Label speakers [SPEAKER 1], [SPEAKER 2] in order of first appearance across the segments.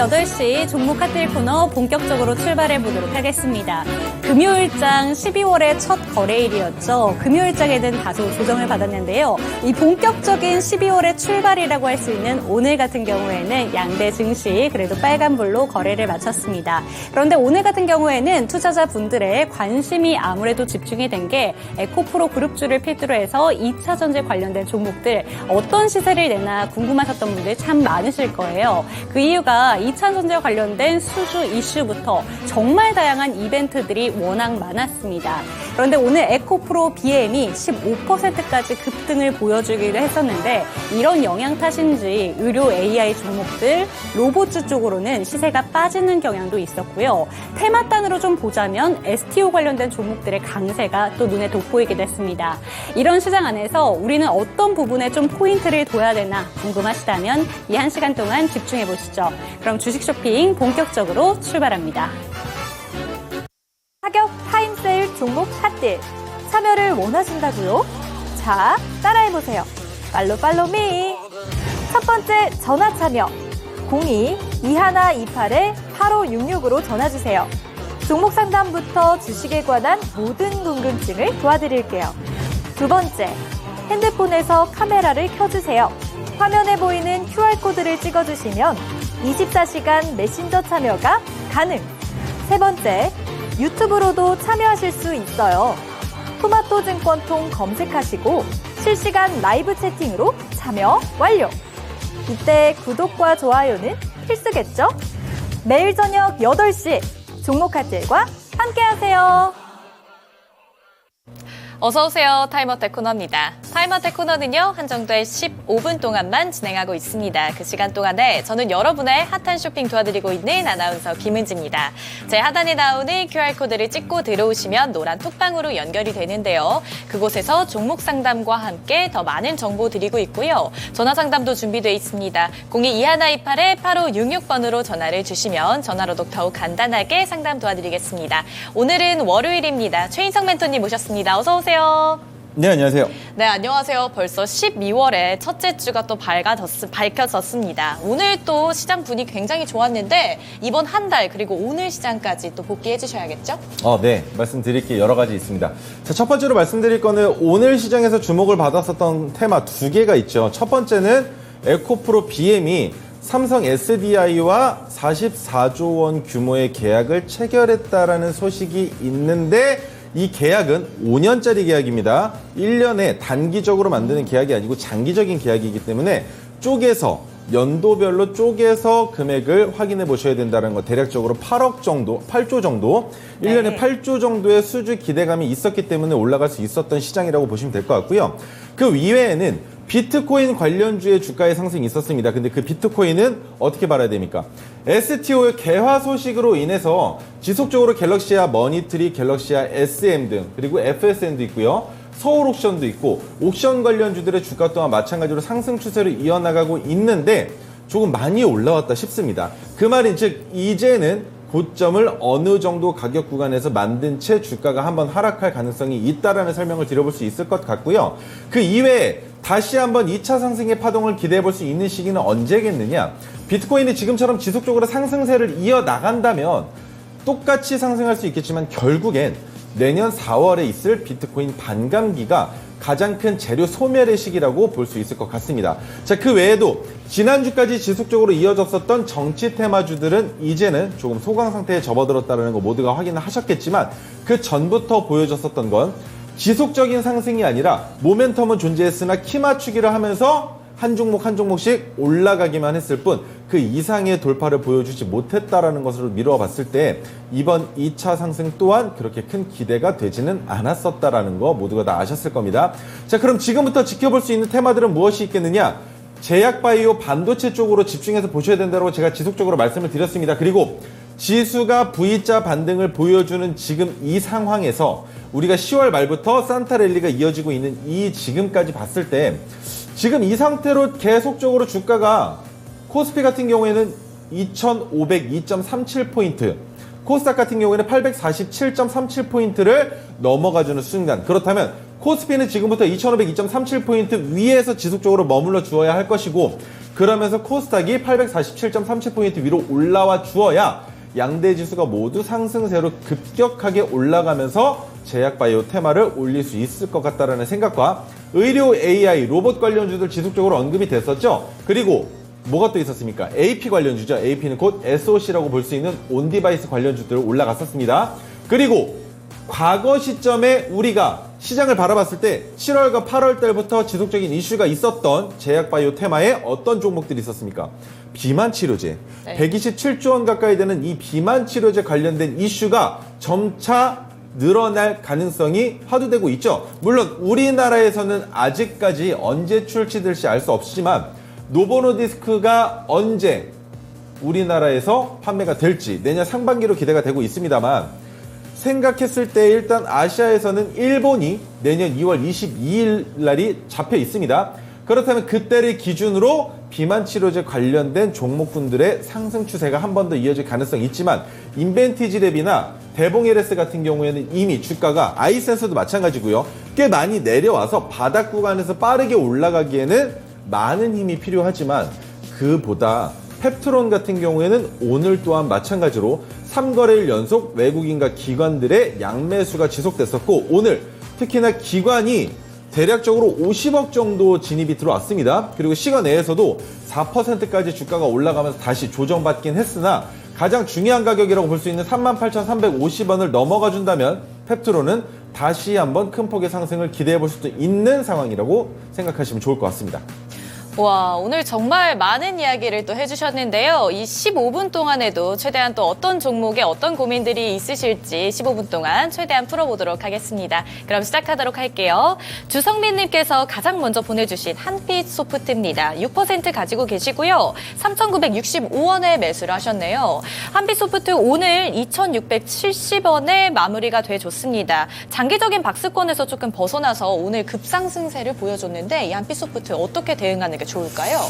[SPEAKER 1] 8시 종목 핫딜 코너 본격적으로 출발해 보도록 하겠습니다. 금요일장 12월의 첫 거래일이었죠. 금요일장에는 다소 조정을 받았는데요. 이 본격적인 12월의 출발이라고 할 수 있는 오늘 같은 경우에는 양대 증시 그래도 빨간불로 거래를 마쳤습니다. 그런데 오늘 같은 경우에는 투자자분들의 관심이 아무래도 집중이 된 게 에코프로 그룹주를 필두로 해서 2차 전지 관련된 종목들 어떤 시세를 내나 궁금하셨던 분들 참 많으실 거예요. 그 이유가 2차 전지와 관련된 수주 이슈부터 정말 다양한 이벤트들이 워낙 많았습니다. 그런데 오늘 에코프로 BM이 15%까지 급등을 보여주기도 했었는데 이런 영향 탓인지 의료 AI 종목들, 로봇주 쪽으로는 시세가 빠지는 경향도 있었고요. 테마단으로 좀 보자면 STO 관련된 종목들의 강세가 또 눈에 돋보이기도 했습니다. 이런 시장 안에서 우리는 어떤 부분에 좀 포인트를 둬야 되나 궁금하시다면 이 1시간 동안 집중해 보시죠. 그럼 주식 쇼핑 본격적으로 출발합니다.
[SPEAKER 2] 가격 타임세일 종목 핫딜 참여를 원하신다고요? 자, 따라해보세요. 팔로미. 첫 번째 전화 참여 02-2128-8566으로 전화주세요. 종목 상담부터 주식에 관한 모든 궁금증을 도와드릴게요. 두 번째, 핸드폰에서 카메라를 켜주세요. 화면에 보이는 QR코드를 찍어주시면 24시간 메신저 참여가 가능. 세 번째, 유튜브로도 참여하실 수 있어요. 토마토증권통 검색하시고 실시간 라이브 채팅으로 참여 완료. 이때 구독과 좋아요는 필수겠죠? 매일 저녁 8시 종목 핫딜과 함께하세요.
[SPEAKER 3] 어서오세요. 타임어택 코너입니다. 타임어택 코너는요, 한정돼 15분 동안만 진행하고 있습니다. 그 시간 동안에 저는 여러분의 핫한 쇼핑 도와드리고 있는 아나운서 김은지입니다. 제 하단에 나오는 QR코드를 찍고 들어오시면 노란 톡방으로 연결이 되는데요. 그곳에서 종목 상담과 함께 더 많은 정보 드리고 있고요. 전화 상담도 준비되어 있습니다. 02-2128-8566번으로 전화를 주시면 전화로도 더욱 간단하게 상담 도와드리겠습니다. 오늘은 월요일입니다. 최인성 멘토님 모셨습니다. 어서 오세요.
[SPEAKER 4] 네, 안녕하세요.
[SPEAKER 3] 네, 안녕하세요. 벌써 12월에 첫째 주가 또 밝혀졌습니다. 오늘 또 시장 분위기 굉장히 좋았는데 이번 한 달 그리고 오늘 시장까지 또 복귀해 주셔야겠죠?
[SPEAKER 4] 네. 말씀드릴 게 여러 가지 있습니다. 자, 첫 번째로 말씀드릴 거는 오늘 시장에서 주목을 받았었던 테마 두 개가 있죠. 첫 번째는 에코프로 BM이 삼성 SDI와 44조 원 규모의 계약을 체결했다라는 소식이 있는데 이 계약은 5년짜리 계약입니다. 1년에 단기적으로 만드는 계약이 아니고 장기적인 계약이기 때문에 연도별로 쪼개서 금액을 확인해 보셔야 된다는 거. 대략적으로 8조 정도, 1년에 8조 정도의 수주 기대감이 있었기 때문에 올라갈 수 있었던 시장이라고 보시면 될 것 같고요. 그 이외에는 비트코인 관련주의 주가의 상승이 있었습니다. 근데 그 비트코인은 어떻게 봐야 됩니까? STO의 개화 소식으로 인해서 지속적으로 갤럭시아 머니트리, 갤럭시아 SM 등 그리고 FSN도 있고요. 서울 옥션도 있고 옥션 관련주들의 주가 또한 마찬가지로 상승 추세를 이어나가고 있는데 조금 많이 올라왔다 싶습니다. 그 말인 즉 이제는 고점을 어느 정도 가격 구간에서 만든 채 주가가 한번 하락할 가능성이 있다라는 설명을 드려볼 수 있을 것 같고요. 그 이외에 다시 한번 2차 상승의 파동을 기대해 볼 수 있는 시기는 언제겠느냐? 비트코인이 지금처럼 지속적으로 상승세를 이어나간다면 똑같이 상승할 수 있겠지만 결국엔 내년 4월에 있을 비트코인 반감기가 가장 큰 재료 소멸의 시기라고 볼 수 있을 것 같습니다. 자, 그 외에도 지난주까지 지속적으로 이어졌었던 정치 테마주들은 이제는 조금 소강 상태에 접어들었다는 거 모두가 확인을 하셨겠지만 그 전부터 보여졌었던 건 지속적인 상승이 아니라 모멘텀은 존재했으나 키 맞추기를 하면서 한 종목 한 종목씩 올라가기만 했을 뿐 그 이상의 돌파를 보여주지 못했다라는 것으로 미루어 봤을 때 이번 2차 상승 또한 그렇게 큰 기대가 되지는 않았었다라는 거 모두가 다 아셨을 겁니다. 자, 그럼 지금부터 지켜볼 수 있는 테마들은 무엇이 있겠느냐? 제약바이오 반도체 쪽으로 집중해서 보셔야 된다고 제가 지속적으로 말씀을 드렸습니다. 그리고 지수가 V자 반등을 보여주는 지금 이 상황에서 우리가 10월 말부터 산타랠리가 이어지고 있는 이 지금까지 봤을 때 지금 이 상태로 계속적으로 주가가 코스피 같은 경우에는 2,502.37포인트, 코스닥 같은 경우에는 847.37포인트를 넘어가주는 순간, 그렇다면 코스피는 지금부터 2,502.37포인트 위에서 지속적으로 머물러 주어야 할 것이고 그러면서 코스닥이 847.37포인트 위로 올라와 주어야 양대 지수가 모두 상승세로 급격하게 올라가면서 제약바이오 테마를 올릴 수 있을 것 같다라는 생각과 의료 AI, 로봇 관련주들 지속적으로 언급이 됐었죠. 그리고 뭐가 또 있었습니까? AP 관련주죠. AP는 곧 SOC라고 볼 수 있는 온디바이스 관련주들 올라갔었습니다. 그리고 과거 시점에 우리가 시장을 바라봤을 때 7월과 8월 달부터 지속적인 이슈가 있었던 제약바이오 테마에 어떤 종목들이 있었습니까? 비만치료제.
[SPEAKER 3] 네.
[SPEAKER 4] 127조 원 가까이 되는 이 비만치료제 관련된 이슈가 점차 늘어날 가능성이 화두되고 있죠. 물론 우리나라에서는 아직까지 언제 출시될지 알 수 없지만 노보노디스크가 언제 우리나라에서 판매가 될지 내년 상반기로 기대가 되고 있습니다만 생각했을 때 일단 아시아에서는 일본이 내년 2월 22일 날이 잡혀 있습니다. 그렇다면 그때를 기준으로 비만치료제 관련된 종목군들의 상승 추세가 한 번 더 이어질 가능성이 있지만 인벤티지랩이나 대봉LS 같은 경우에는 이미 주가가 아이센서도 마찬가지고요. 꽤 많이 내려와서 바닥 구간에서 빠르게 올라가기에는 많은 힘이 필요하지만 그보다 펩트론 같은 경우에는 오늘 또한 마찬가지로 3거래일 연속 외국인과 기관들의 양매수가 지속됐었고 오늘 특히나 기관이 대략적으로 50억 정도 진입이 들어왔습니다. 그리고 시간 내에서도 4%까지 주가가 올라가면서 다시 조정받긴 했으나 가장 중요한 가격이라고 볼 수 있는 38,350원을 넘어가 준다면 펩트론은 다시 한번 큰 폭의 상승을 기대해 볼 수도 있는 상황이라고 생각하시면 좋을 것 같습니다.
[SPEAKER 3] 와, 오늘 정말 많은 이야기를 또 해주셨는데요. 이 15분 동안에도 최대한 또 어떤 종목에 어떤 고민들이 있으실지 15분 동안 최대한 풀어보도록 하겠습니다. 그럼 시작하도록 할게요. 주성민님께서 가장 먼저 보내주신 한빛소프트입니다. 6% 가지고 계시고요. 3,965원에 매수를 하셨네요. 한빛소프트 오늘 2,670원에 마무리가 돼줬습니다. 장기적인 박스권에서 조금 벗어나서 오늘 급상승세를 보여줬는데 이 한빛소프트 어떻게 대응하는 게 좋을까요?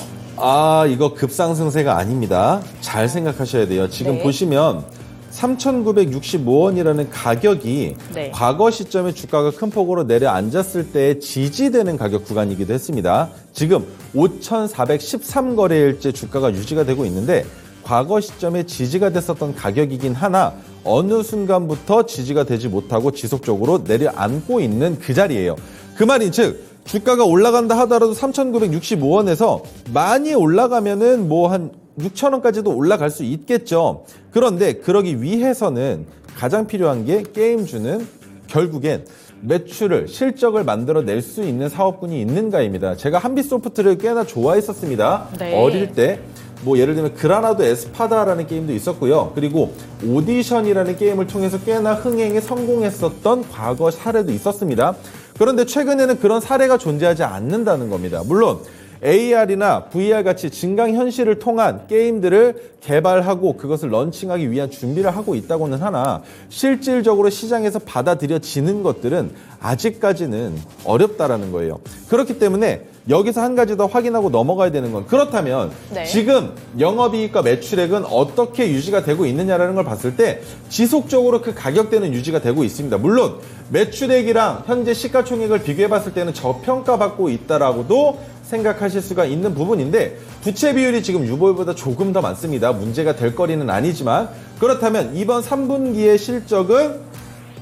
[SPEAKER 4] 이거 급상승세가 아닙니다. 잘 생각하셔야 돼요. 지금
[SPEAKER 3] 네.
[SPEAKER 4] 보시면 3,965원이라는 가격이
[SPEAKER 3] 네.
[SPEAKER 4] 과거 시점에 주가가 큰 폭으로 내려앉았을 때 지지되는 가격 구간이기도 했습니다. 지금 5,413거래일째 주가가 유지가 되고 있는데 과거 시점에 지지가 됐었던 가격이긴 하나 어느 순간부터 지지가 되지 못하고 지속적으로 내려앉고 있는 그 자리예요. 그 말인즉 주가가 올라간다 하더라도 3,965원에서 많이 올라가면은 뭐 한 6,000원까지도 올라갈 수 있겠죠. 그런데 그러기 위해서는 가장 필요한 게 게임주는 결국엔 매출을, 실적을 만들어낼 수 있는 사업군이 있는가입니다. 제가 한빛소프트를 꽤나 좋아했었습니다.
[SPEAKER 3] 네.
[SPEAKER 4] 어릴 때. 뭐 예를 들면 그라나도 에스파다라는 게임도 있었고요. 그리고 오디션이라는 게임을 통해서 꽤나 흥행에 성공했었던 과거 사례도 있었습니다. 그런데 최근에는 그런 사례가 존재하지 않는다는 겁니다. 물론 AR이나 VR 같이 증강현실을 통한 게임들을 개발하고 그것을 런칭하기 위한 준비를 하고 있다고는 하나 실질적으로 시장에서 받아들여지는 것들은 아직까지는 어렵다라는 거예요. 그렇기 때문에 여기서 한 가지 더 확인하고 넘어가야 되는 건 그렇다면
[SPEAKER 3] 네.
[SPEAKER 4] 지금 영업이익과 매출액은 어떻게 유지가 되고 있느냐라는 걸 봤을 때 지속적으로 그 가격대는 유지가 되고 있습니다. 물론 매출액이랑 현재 시가총액을 비교해 봤을 때는 저평가받고 있다라고도 생각하실 수가 있는 부분인데 부채 비율이 지금 유보율보다 조금 더 많습니다. 문제가 될 거리는 아니지만 그렇다면 이번 3분기의 실적은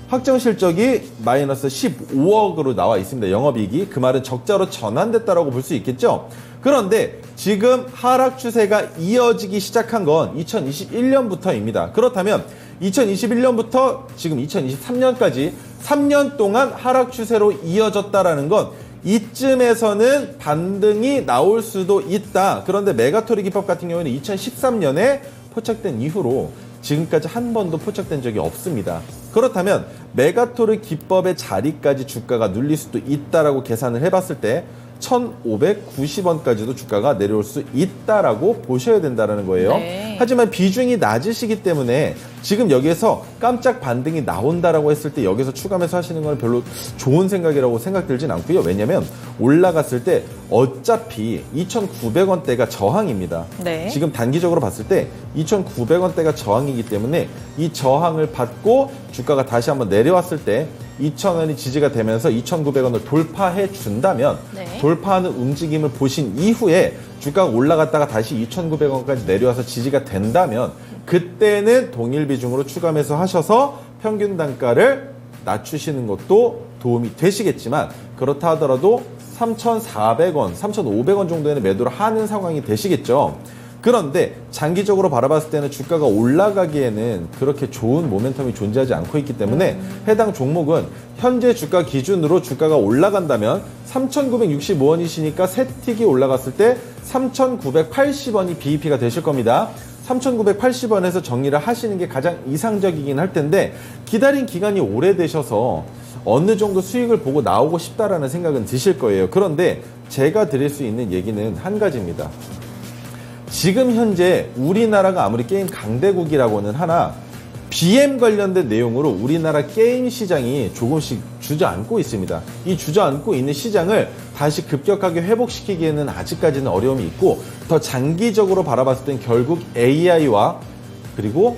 [SPEAKER 4] 확정 실적이 마이너스 15억으로 나와 있습니다. 영업이익이. 그 말은 적자로 전환됐다라고 볼 수 있겠죠. 그런데 지금 하락 추세가 이어지기 시작한 건 2021년부터입니다. 그렇다면 2021년부터 지금 2023년까지 3년 동안 하락 추세로 이어졌다라는 건 이쯤에서는 반등이 나올 수도 있다. 그런데 메가토리 기법 같은 경우에는 2013년에 포착된 이후로 지금까지 한 번도 포착된 적이 없습니다. 그렇다면 메가토르 기법의 자리까지 주가가 눌릴 수도 있다라고 계산을 해봤을 때 1,590원까지도 주가가 내려올 수 있다라고 보셔야 된다는 거예요.
[SPEAKER 3] 네.
[SPEAKER 4] 하지만 비중이 낮으시기 때문에 지금 여기에서 깜짝 반등이 나온다라고 했을 때 여기서 추가 매수하시는 건 별로 좋은 생각이라고 생각들진 않고요. 왜냐하면 올라갔을 때 어차피 2,900원대가 저항입니다.
[SPEAKER 3] 네.
[SPEAKER 4] 지금 단기적으로 봤을 때 2,900원대가 저항이기 때문에 이 저항을 받고 주가가 다시 한번 내려왔을 때 2,000원이 지지가 되면서 2,900원을 돌파해 준다면
[SPEAKER 3] 네.
[SPEAKER 4] 돌파하는 움직임을 보신 이후에 주가가 올라갔다가 다시 2,900원까지 내려와서 지지가 된다면 그때는 동일 비중으로 추가 매수하셔서 평균 단가를 낮추시는 것도 도움이 되시겠지만 그렇다 하더라도 3,400원, 3,500원 정도에는 매도를 하는 상황이 되시겠죠. 그런데 장기적으로 바라봤을 때는 주가가 올라가기에는 그렇게 좋은 모멘텀이 존재하지 않고 있기 때문에 해당 종목은 현재 주가 기준으로 주가가 올라간다면 3,965원이시니까 세 틱이 올라갔을 때 3,980원이 BEP가 되실 겁니다. 3,980원에서 정리를 하시는 게 가장 이상적이긴 할 텐데 기다린 기간이 오래되셔서 어느 정도 수익을 보고 나오고 싶다라는 생각은 드실 거예요. 그런데 제가 드릴 수 있는 얘기는 한 가지입니다. 지금 현재 우리나라가 아무리 게임 강대국이라고는 하나 BM 관련된 내용으로 우리나라 게임 시장이 조금씩 주저앉고 있습니다. 이 주저앉고 있는 시장을 다시 급격하게 회복시키기에는 아직까지는 어려움이 있고 더 장기적으로 바라봤을 땐 결국 AI와 그리고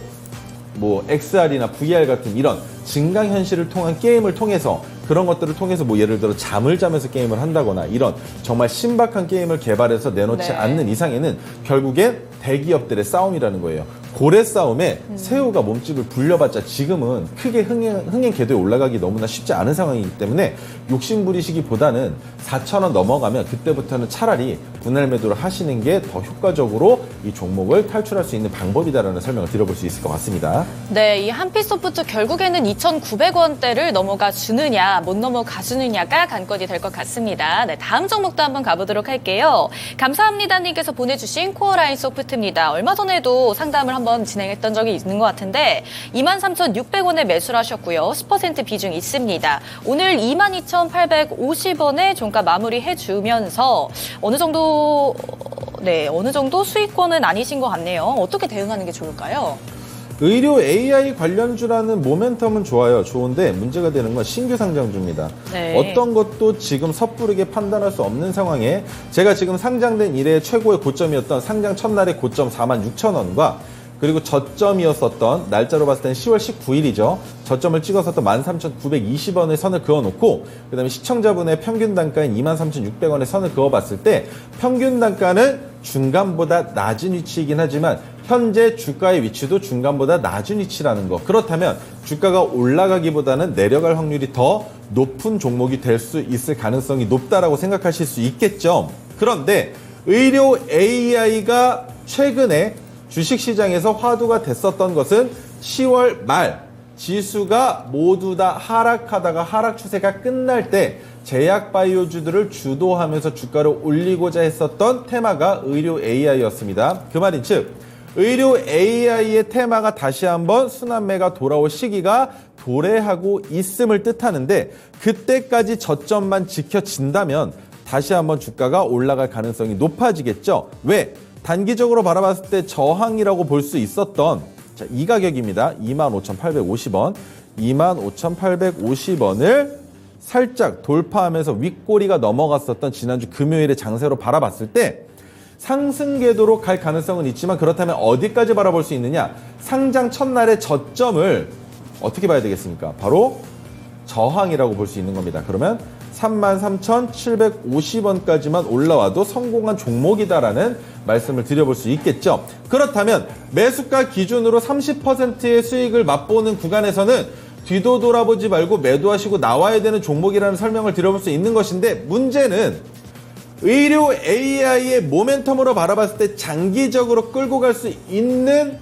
[SPEAKER 4] 뭐 XR이나 VR 같은 이런 증강현실을 통한 게임을 통해서 그런 것들을 통해서 뭐 예를 들어 잠을 자면서 게임을 한다거나 이런 정말 신박한 게임을 개발해서 내놓지 않는 이상에는 결국엔 대기업들의 싸움이라는 거예요. 고래 싸움에 새우가 몸집을 불려봤자 지금은 크게 흥행 궤도에 올라가기 너무나 쉽지 않은 상황이기 때문에 욕심 부리시기보다는 4,000원 넘어가면 그때부터는 차라리 분할 매도를 하시는 게 더 효과적으로 이 종목을 탈출할 수 있는 방법이다라는 설명을 드려볼 수 있을 것 같습니다.
[SPEAKER 3] 네, 이 한빛소프트 결국에는 2,900원대를 넘어가 주느냐, 못 넘어가 주느냐가 관건이 될 것 같습니다. 네, 다음 종목도 한번 가보도록 할게요. 감사합니다님께서 보내주신 코어라인 소프트입니다. 얼마 전에도 상담을 한번 진행했던 적이 있는 것 같은데 23,600원에 매수를 하셨고요. 10% 비중 있습니다. 오늘 22,850원에 종가 마무리해주면서 어느 정도 수익권은 아니신 것 같네요. 어떻게 대응하는 게 좋을까요?
[SPEAKER 4] 의료 AI 관련주라는 모멘텀은 좋아요. 좋은데 문제가 되는 건 신규 상장주입니다.
[SPEAKER 3] 네.
[SPEAKER 4] 어떤 것도 지금 섣부르게 판단할 수 없는 상황에 제가 지금 상장된 이래 최고의 고점이었던 상장 첫날의 고점 46,000원과 그리고 저점이었었던 날짜로 봤을 때는 10월 19일이죠. 저점을 찍었었던 13,920원의 선을 그어놓고 그다음에 시청자분의 평균 단가인 23,600원의 선을 그어봤을 때 평균 단가는 중간보다 낮은 위치이긴 하지만 현재 주가의 위치도 중간보다 낮은 위치라는 거. 그렇다면 주가가 올라가기보다는 내려갈 확률이 더 높은 종목이 될 수 있을 가능성이 높다라고 생각하실 수 있겠죠. 그런데 의료 AI가 최근에 주식시장에서 화두가 됐었던 것은 10월 말 지수가 모두 다 하락하다가 하락 추세가 끝날 때 제약바이오주들을 주도하면서 주가를 올리고자 했었던 테마가 의료 AI였습니다. 그 말인즉 의료 AI의 테마가 다시 한번 순환매가 돌아올 시기가 도래하고 있음을 뜻하는데 그때까지 저점만 지켜진다면 다시 한번 주가가 올라갈 가능성이 높아지겠죠. 왜? 단기적으로 바라봤을 때 저항이라고 볼 수 있었던 이 가격입니다. 25,850원. 25,850원을 살짝 돌파하면서 윗꼬리가 넘어갔었던 지난주 금요일의 장세로 바라봤을 때 상승 궤도로 갈 가능성은 있지만 그렇다면 어디까지 바라볼 수 있느냐? 상장 첫날의 저점을 어떻게 봐야 되겠습니까? 바로 저항이라고 볼 수 있는 겁니다. 그러면 33,750원까지만 올라와도 성공한 종목이다라는 말씀을 드려볼 수 있겠죠. 그렇다면 매수가 기준으로 30%의 수익을 맛보는 구간에서는 뒤도 돌아보지 말고 매도하시고 나와야 되는 종목이라는 설명을 드려볼 수 있는 것인데 문제는 의료 AI의 모멘텀으로 바라봤을 때 장기적으로 끌고 갈 수 있는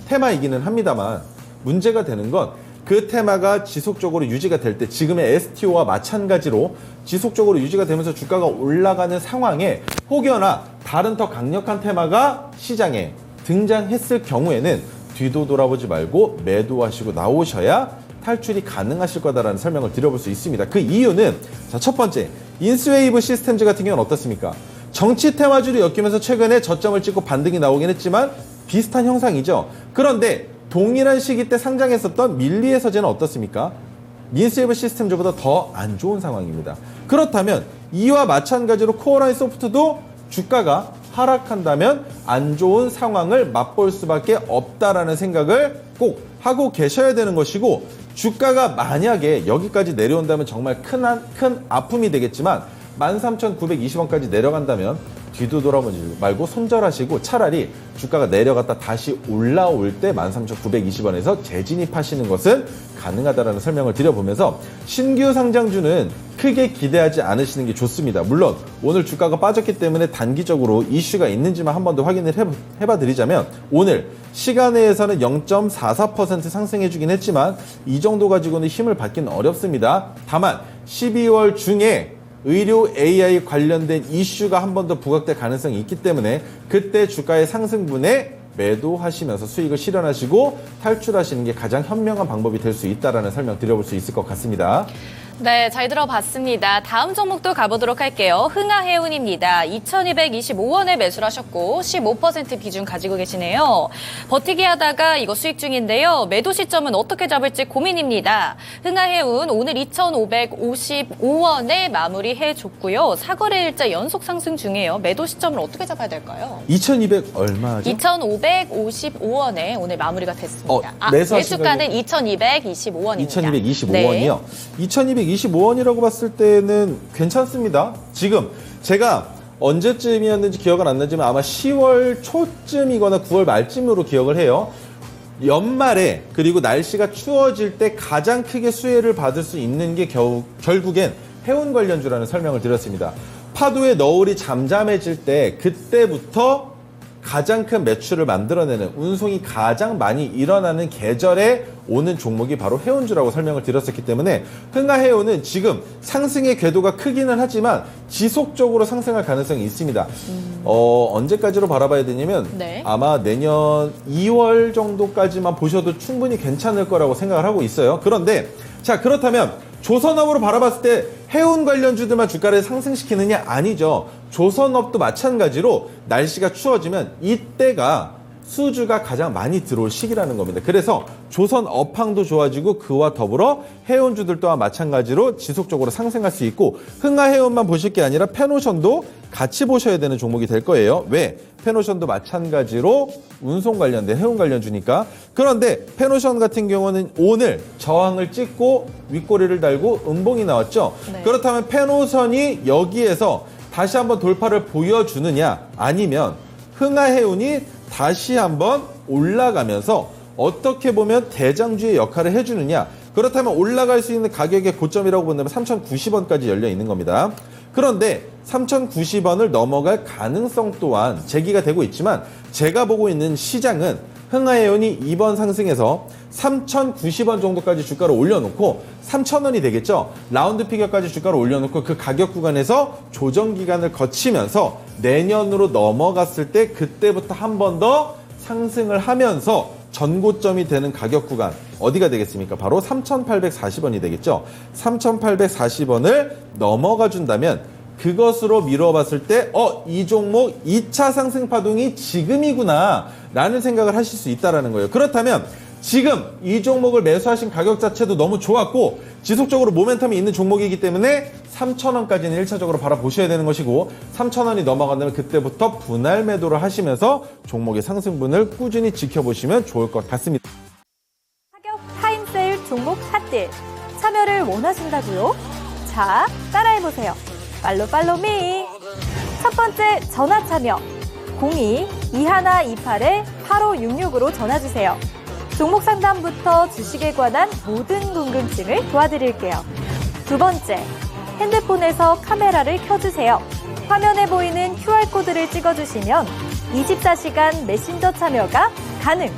[SPEAKER 4] 테마이기는 합니다만 문제가 되는 건 그 테마가 지속적으로 유지가 될 때 지금의 STO와 마찬가지로 지속적으로 유지가 되면서 주가가 올라가는 상황에 혹여나 다른 더 강력한 테마가 시장에 등장했을 경우에는 뒤도 돌아보지 말고 매도하시고 나오셔야 탈출이 가능하실 거다라는 설명을 드려볼 수 있습니다. 그 이유는 자, 첫 번째 인스웨이브 시스템즈 같은 경우는 어떻습니까? 정치 테마주를 엮이면서 최근에 저점을 찍고 반등이 나오긴 했지만 비슷한 형상이죠. 그런데 동일한 시기 때 상장했었던 밀리의 서재는 어떻습니까? 인스웨이브 시스템즈보다 더 안 좋은 상황입니다. 그렇다면 이와 마찬가지로 코어라인 소프트도 주가가 하락한다면 안 좋은 상황을 맛볼 수밖에 없다라는 생각을 꼭 하고 계셔야 되는 것이고 주가가 만약에 여기까지 내려온다면 정말 큰 아픔이 되겠지만 13,920원까지 내려간다면 뒤도 돌아보지 말고 손절하시고 차라리 주가가 내려갔다 다시 올라올 때 13,920원에서 재진입하시는 것은 가능하다라는 설명을 드려보면서 신규 상장주는 크게 기대하지 않으시는 게 좋습니다. 물론 오늘 주가가 빠졌기 때문에 단기적으로 이슈가 있는지만 한 번 더 확인을 해봐 드리자면 오늘 시간외에서는 0.44% 상승해주긴 했지만 이 정도 가지고는 힘을 받기는 어렵습니다. 다만 12월 중에 의료 AI 관련된 이슈가 한 번 더 부각될 가능성이 있기 때문에 그때 주가의 상승분에 매도하시면서 수익을 실현하시고 탈출하시는 게 가장 현명한 방법이 될 수 있다는 설명 드려볼 수 있을 것 같습니다.
[SPEAKER 3] 네, 잘 들어봤습니다. 다음 종목도 가보도록 할게요. 흥하해운입니다. 2,225원에 매수를 하셨고 15% 비중 가지고 계시네요. 버티기 하다가 이거 수익 중인데요. 매도 시점은 어떻게 잡을지 고민입니다. 흥하해운 오늘 2,555원에 마무리해줬고요. 4거래일째 연속 상승 중이에요. 매도 시점을 어떻게 잡아야 될까요?
[SPEAKER 4] 2,200 얼마죠?
[SPEAKER 3] 2,555원에 오늘 마무리가 됐습니다. 매수가는 2,225원입니다.
[SPEAKER 4] 2,225원이요? 2,225원이라고 봤을 때는 괜찮습니다. 지금 제가 언제쯤이었는지 기억은 안 나지만 아마 10월 초쯤이거나 9월 말쯤으로 기억을 해요. 연말에 그리고 날씨가 추워질 때 가장 크게 수혜를 받을 수 있는 게 결국엔 해운 관련주라는 설명을 드렸습니다. 파도의 너울이 잠잠해질 때 그때부터 가장 큰 매출을 만들어내는 운송이 가장 많이 일어나는 계절에 오는 종목이 바로 해운주라고 설명을 드렸었기 때문에 흥하해운은 지금 상승의 궤도가 크기는 하지만 지속적으로 상승할 가능성이 있습니다. 언제까지로 바라봐야 되냐면
[SPEAKER 3] 네.
[SPEAKER 4] 아마 내년 2월 정도까지만 보셔도 충분히 괜찮을 거라고 생각을 하고 있어요. 그런데 자 그렇다면 조선업으로 바라봤을 때 해운 관련주들만 주가를 상승시키느냐? 아니죠. 조선업도 마찬가지로 날씨가 추워지면 이때가 수주가 가장 많이 들어올 시기라는 겁니다. 그래서 조선업황도 좋아지고 그와 더불어 해운주들 또한 마찬가지로 지속적으로 상승할 수 있고 흥하해운만 보실 게 아니라 페노션도 같이 보셔야 되는 종목이 될 거예요. 왜? 페노션도 마찬가지로 운송 관련된 해운 관련주니까. 그런데 페노션 같은 경우는 오늘 저항을 찍고 윗꼬리를 달고 음봉이 나왔죠.
[SPEAKER 3] 네.
[SPEAKER 4] 그렇다면 페노션이 여기에서 다시 한번 돌파를 보여주느냐 아니면 흥하해운이 다시 한번 올라가면서 어떻게 보면 대장주의 역할을 해주느냐. 그렇다면 올라갈 수 있는 가격의 고점이라고 본다면 3,090원까지 열려 있는 겁니다. 그런데 3,090원을 넘어갈 가능성 또한 제기가 되고 있지만 제가 보고 있는 시장은 흥하해운이 이번 상승에서 3,090원 정도까지 주가를 올려놓고 3,000원이 되겠죠. 라운드 피겨까지 주가를 올려놓고 그 가격 구간에서 조정 기간을 거치면서 내년으로 넘어갔을 때 그때부터 한 번 더 상승을 하면서 전고점이 되는 가격 구간 어디가 되겠습니까? 바로 3,840원이 되겠죠. 3,840원을 넘어가 준다면 그것으로 미뤄봤을 때 이 종목 2차 상승 파동이 지금이구나 라는 생각을 하실 수 있다는 거예요. 그렇다면 지금 이 종목을 매수하신 가격 자체도 너무 좋았고 지속적으로 모멘텀이 있는 종목이기 때문에 3,000원까지는 1차적으로 바라보셔야 되는 것이고 3,000원이 넘어간다면 그때부터 분할 매도를 하시면서 종목의 상승분을 꾸준히 지켜보시면 좋을 것 같습니다.
[SPEAKER 2] 가격 타임세일 종목 핫딜 참여를 원하신다고요? 자, 따라해보세요. 팔로미. 첫 번째 전화 참여 02-2128-8566으로 전화주세요. 종목 상담부터 주식에 관한 모든 궁금증을 도와드릴게요. 두 번째, 핸드폰에서 카메라를 켜주세요. 화면에 보이는 QR코드를 찍어주시면 24시간 메신저 참여가 가능.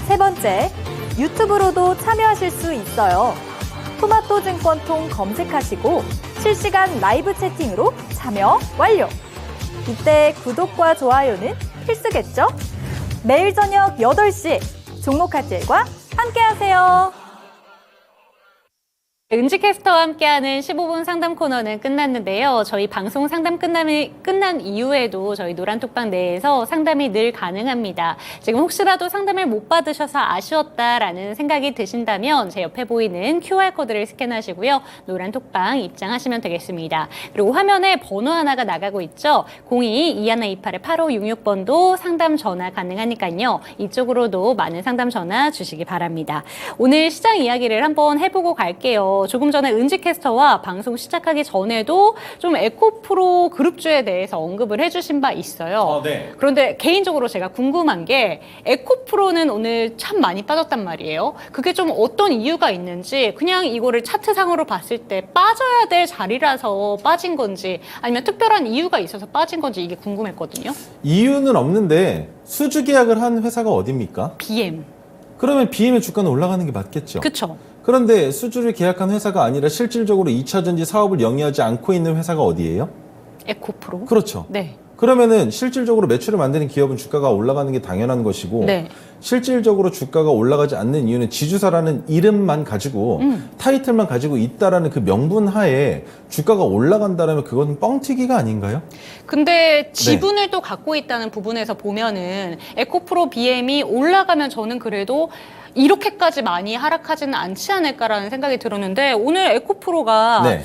[SPEAKER 2] 세 번째, 유튜브로도 참여하실 수 있어요. 토마토증권통 검색하시고 실시간 라이브 채팅으로 참여 완료. 이때 구독과 좋아요는 필수겠죠? 매일 저녁 8시 종목 핫딜과 함께하세요.
[SPEAKER 1] 은지캐스터와 함께하는 15분 상담 코너는 끝났는데요. 저희 방송 상담 끝난 이후에도 저희 노란톡방 내에서 상담이 늘 가능합니다. 지금 혹시라도 상담을 못 받으셔서 아쉬웠다라는 생각이 드신다면 제 옆에 보이는 QR코드를 스캔하시고요. 노란톡방 입장하시면 되겠습니다. 그리고 화면에 번호 하나가 나가고 있죠. 02-2128-8566번도 상담 전화 가능하니까요. 이쪽으로도 많은 상담 전화 주시기 바랍니다. 오늘 시장 이야기를 한번 해보고 갈게요. 조금 전에 은지캐스터와 방송 시작하기 전에도 좀 에코프로 그룹주에 대해서 언급을 해주신 바 있어요.
[SPEAKER 4] 네.
[SPEAKER 1] 그런데 개인적으로 제가 궁금한 게 에코프로는 오늘 참 많이 빠졌단 말이에요. 그게 좀 어떤 이유가 있는지 그냥 이거를 차트상으로 봤을 때 빠져야 될 자리라서 빠진 건지 아니면 특별한 이유가 있어서 빠진 건지 이게 궁금했거든요.
[SPEAKER 4] 이유는 없는데 수주 계약을 한 회사가 어딥니까?
[SPEAKER 1] BM.
[SPEAKER 4] 그러면 BM의 주가는 올라가는 게 맞겠죠.
[SPEAKER 1] 그쵸.
[SPEAKER 4] 그런데 수주를 계약한 회사가 아니라 실질적으로 2차전지 사업을 영위하지 않고 있는 회사가 어디예요?
[SPEAKER 1] 에코프로.
[SPEAKER 4] 그렇죠.
[SPEAKER 1] 네.
[SPEAKER 4] 그러면은 실질적으로 매출을 만드는 기업은 주가가 올라가는 게 당연한 것이고
[SPEAKER 1] 네.
[SPEAKER 4] 실질적으로 주가가 올라가지 않는 이유는 지주사라는 이름만 가지고 타이틀만 가지고 있다라는 그 명분 하에 주가가 올라간다면 그건 뻥튀기가 아닌가요?
[SPEAKER 1] 근데 지분을 또 갖고 있다는 부분에서 보면은 에코프로 BM이 올라가면 저는 그래도 이렇게까지 많이 하락하지는 않지 않을까라는 생각이 들었는데 오늘 에코프로가
[SPEAKER 4] 네.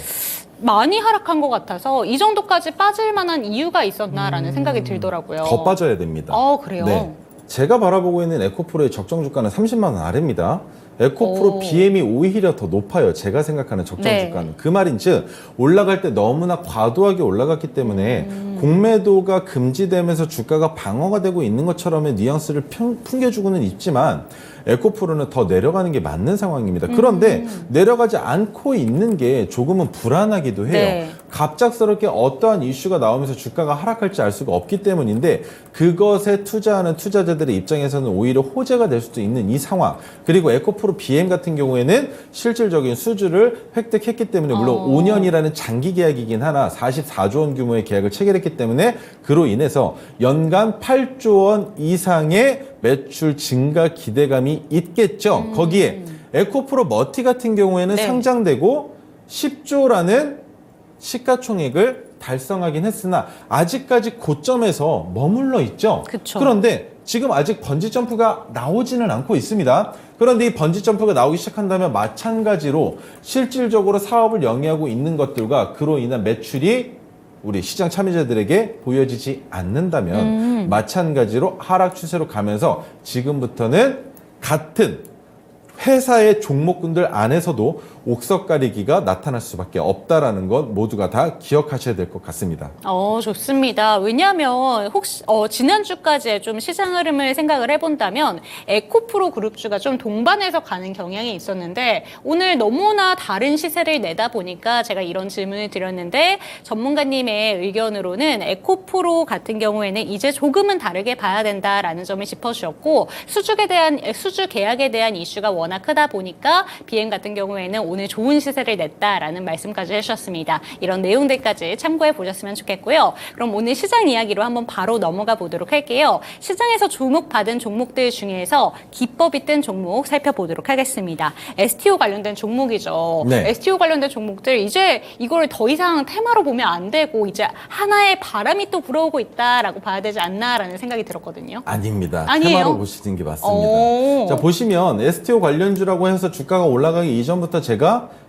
[SPEAKER 1] 많이 하락한 것 같아서 이 정도까지 빠질 만한 이유가 있었나라는 생각이 들더라고요.
[SPEAKER 4] 더 빠져야 됩니다.
[SPEAKER 1] 그래요?
[SPEAKER 4] 네. 제가 바라보고 있는 에코프로의 적정 주가는 30만 원 아래입니다. 에코프로
[SPEAKER 1] 오.
[SPEAKER 4] BM이 오히려 더 높아요. 제가 생각하는 적정
[SPEAKER 1] 네.
[SPEAKER 4] 주가는. 그 말인즉 올라갈 때 너무나 과도하게 올라갔기 때문에 공매도가 금지되면서 주가가 방어가 되고 있는 것처럼의 뉘앙스를 풍겨주고는 있지만 에코프로는 더 내려가는 게 맞는 상황입니다. 그런데 내려가지 않고 있는 게 조금은 불안하기도 해요.
[SPEAKER 1] 네.
[SPEAKER 4] 갑작스럽게 어떠한 이슈가 나오면서 주가가 하락할지 알 수가 없기 때문인데 그것에 투자하는 투자자들의 입장에서는 오히려 호재가 될 수도 있는 이 상황. 그리고 에코프로 BM 같은 경우에는 실질적인 수주를 획득했기 때문에 물론 5년이라는 장기 계약이긴 하나 44조 원 규모의 계약을 체결했기 때문에 그로 인해서 연간 8조 원 이상의 매출 증가 기대감이 있겠죠. 거기에 에코프로 머티 같은 경우에는
[SPEAKER 1] 네.
[SPEAKER 4] 상장되고 10조라는 시가총액을 달성하긴 했으나 아직까지 고점에서 머물러 있죠.
[SPEAKER 1] 그쵸.
[SPEAKER 4] 그런데 지금 아직 번지점프가 나오지는 않고 있습니다. 그런데 이 번지점프가 나오기 시작한다면 마찬가지로 실질적으로 사업을 영위하고 있는 것들과 그로 인한 매출이 우리 시장 참여자들에게 보여지지 않는다면 마찬가지로 하락 추세로 가면서 지금부터는 같은 회사의 종목군들 안에서도 옥석 가리기가 나타날 수밖에 없다라는 것 모두가 다 기억하셔야 될 것 같습니다.
[SPEAKER 1] 좋습니다. 왜냐하면 혹시 지난주까지의 좀 시장 흐름을 생각을 해본다면 에코프로 그룹주가 좀 동반해서 가는 경향이 있었는데 오늘 너무나 다른 시세를 내다 보니까 제가 이런 질문을 드렸는데 전문가님의 의견으로는 에코프로 같은 경우에는 이제 조금은 다르게 봐야 된다라는 점을 짚어주셨고 수주 계약에 대한 이슈가 워낙 크다 보니까 BM 같은 경우에는 오늘 좋은 시세를 냈다라는 말씀까지 해주셨습니다. 이런 내용들까지 참고해 보셨으면 좋겠고요. 그럼 오늘 시장 이야기로 한번 바로 넘어가 보도록 할게요. 시장에서 주목받은 종목들 중에서 기법이 뜬 종목 살펴보도록 하겠습니다. STO 관련된 종목이죠.
[SPEAKER 4] 네.
[SPEAKER 1] STO 관련된 종목들 이제 이걸 더 이상 테마로 보면 안 되고 이제 하나의 바람이 또 불어오고 있다라고 봐야 되지 않나라는 생각이 들었거든요.
[SPEAKER 4] 아닙니다.
[SPEAKER 1] 아니에요?
[SPEAKER 4] 테마로 보시는 게 맞습니다.
[SPEAKER 1] 오.
[SPEAKER 4] 자, 보시면 STO 관련주라고 해서 주가가 올라가기 이전부터 제가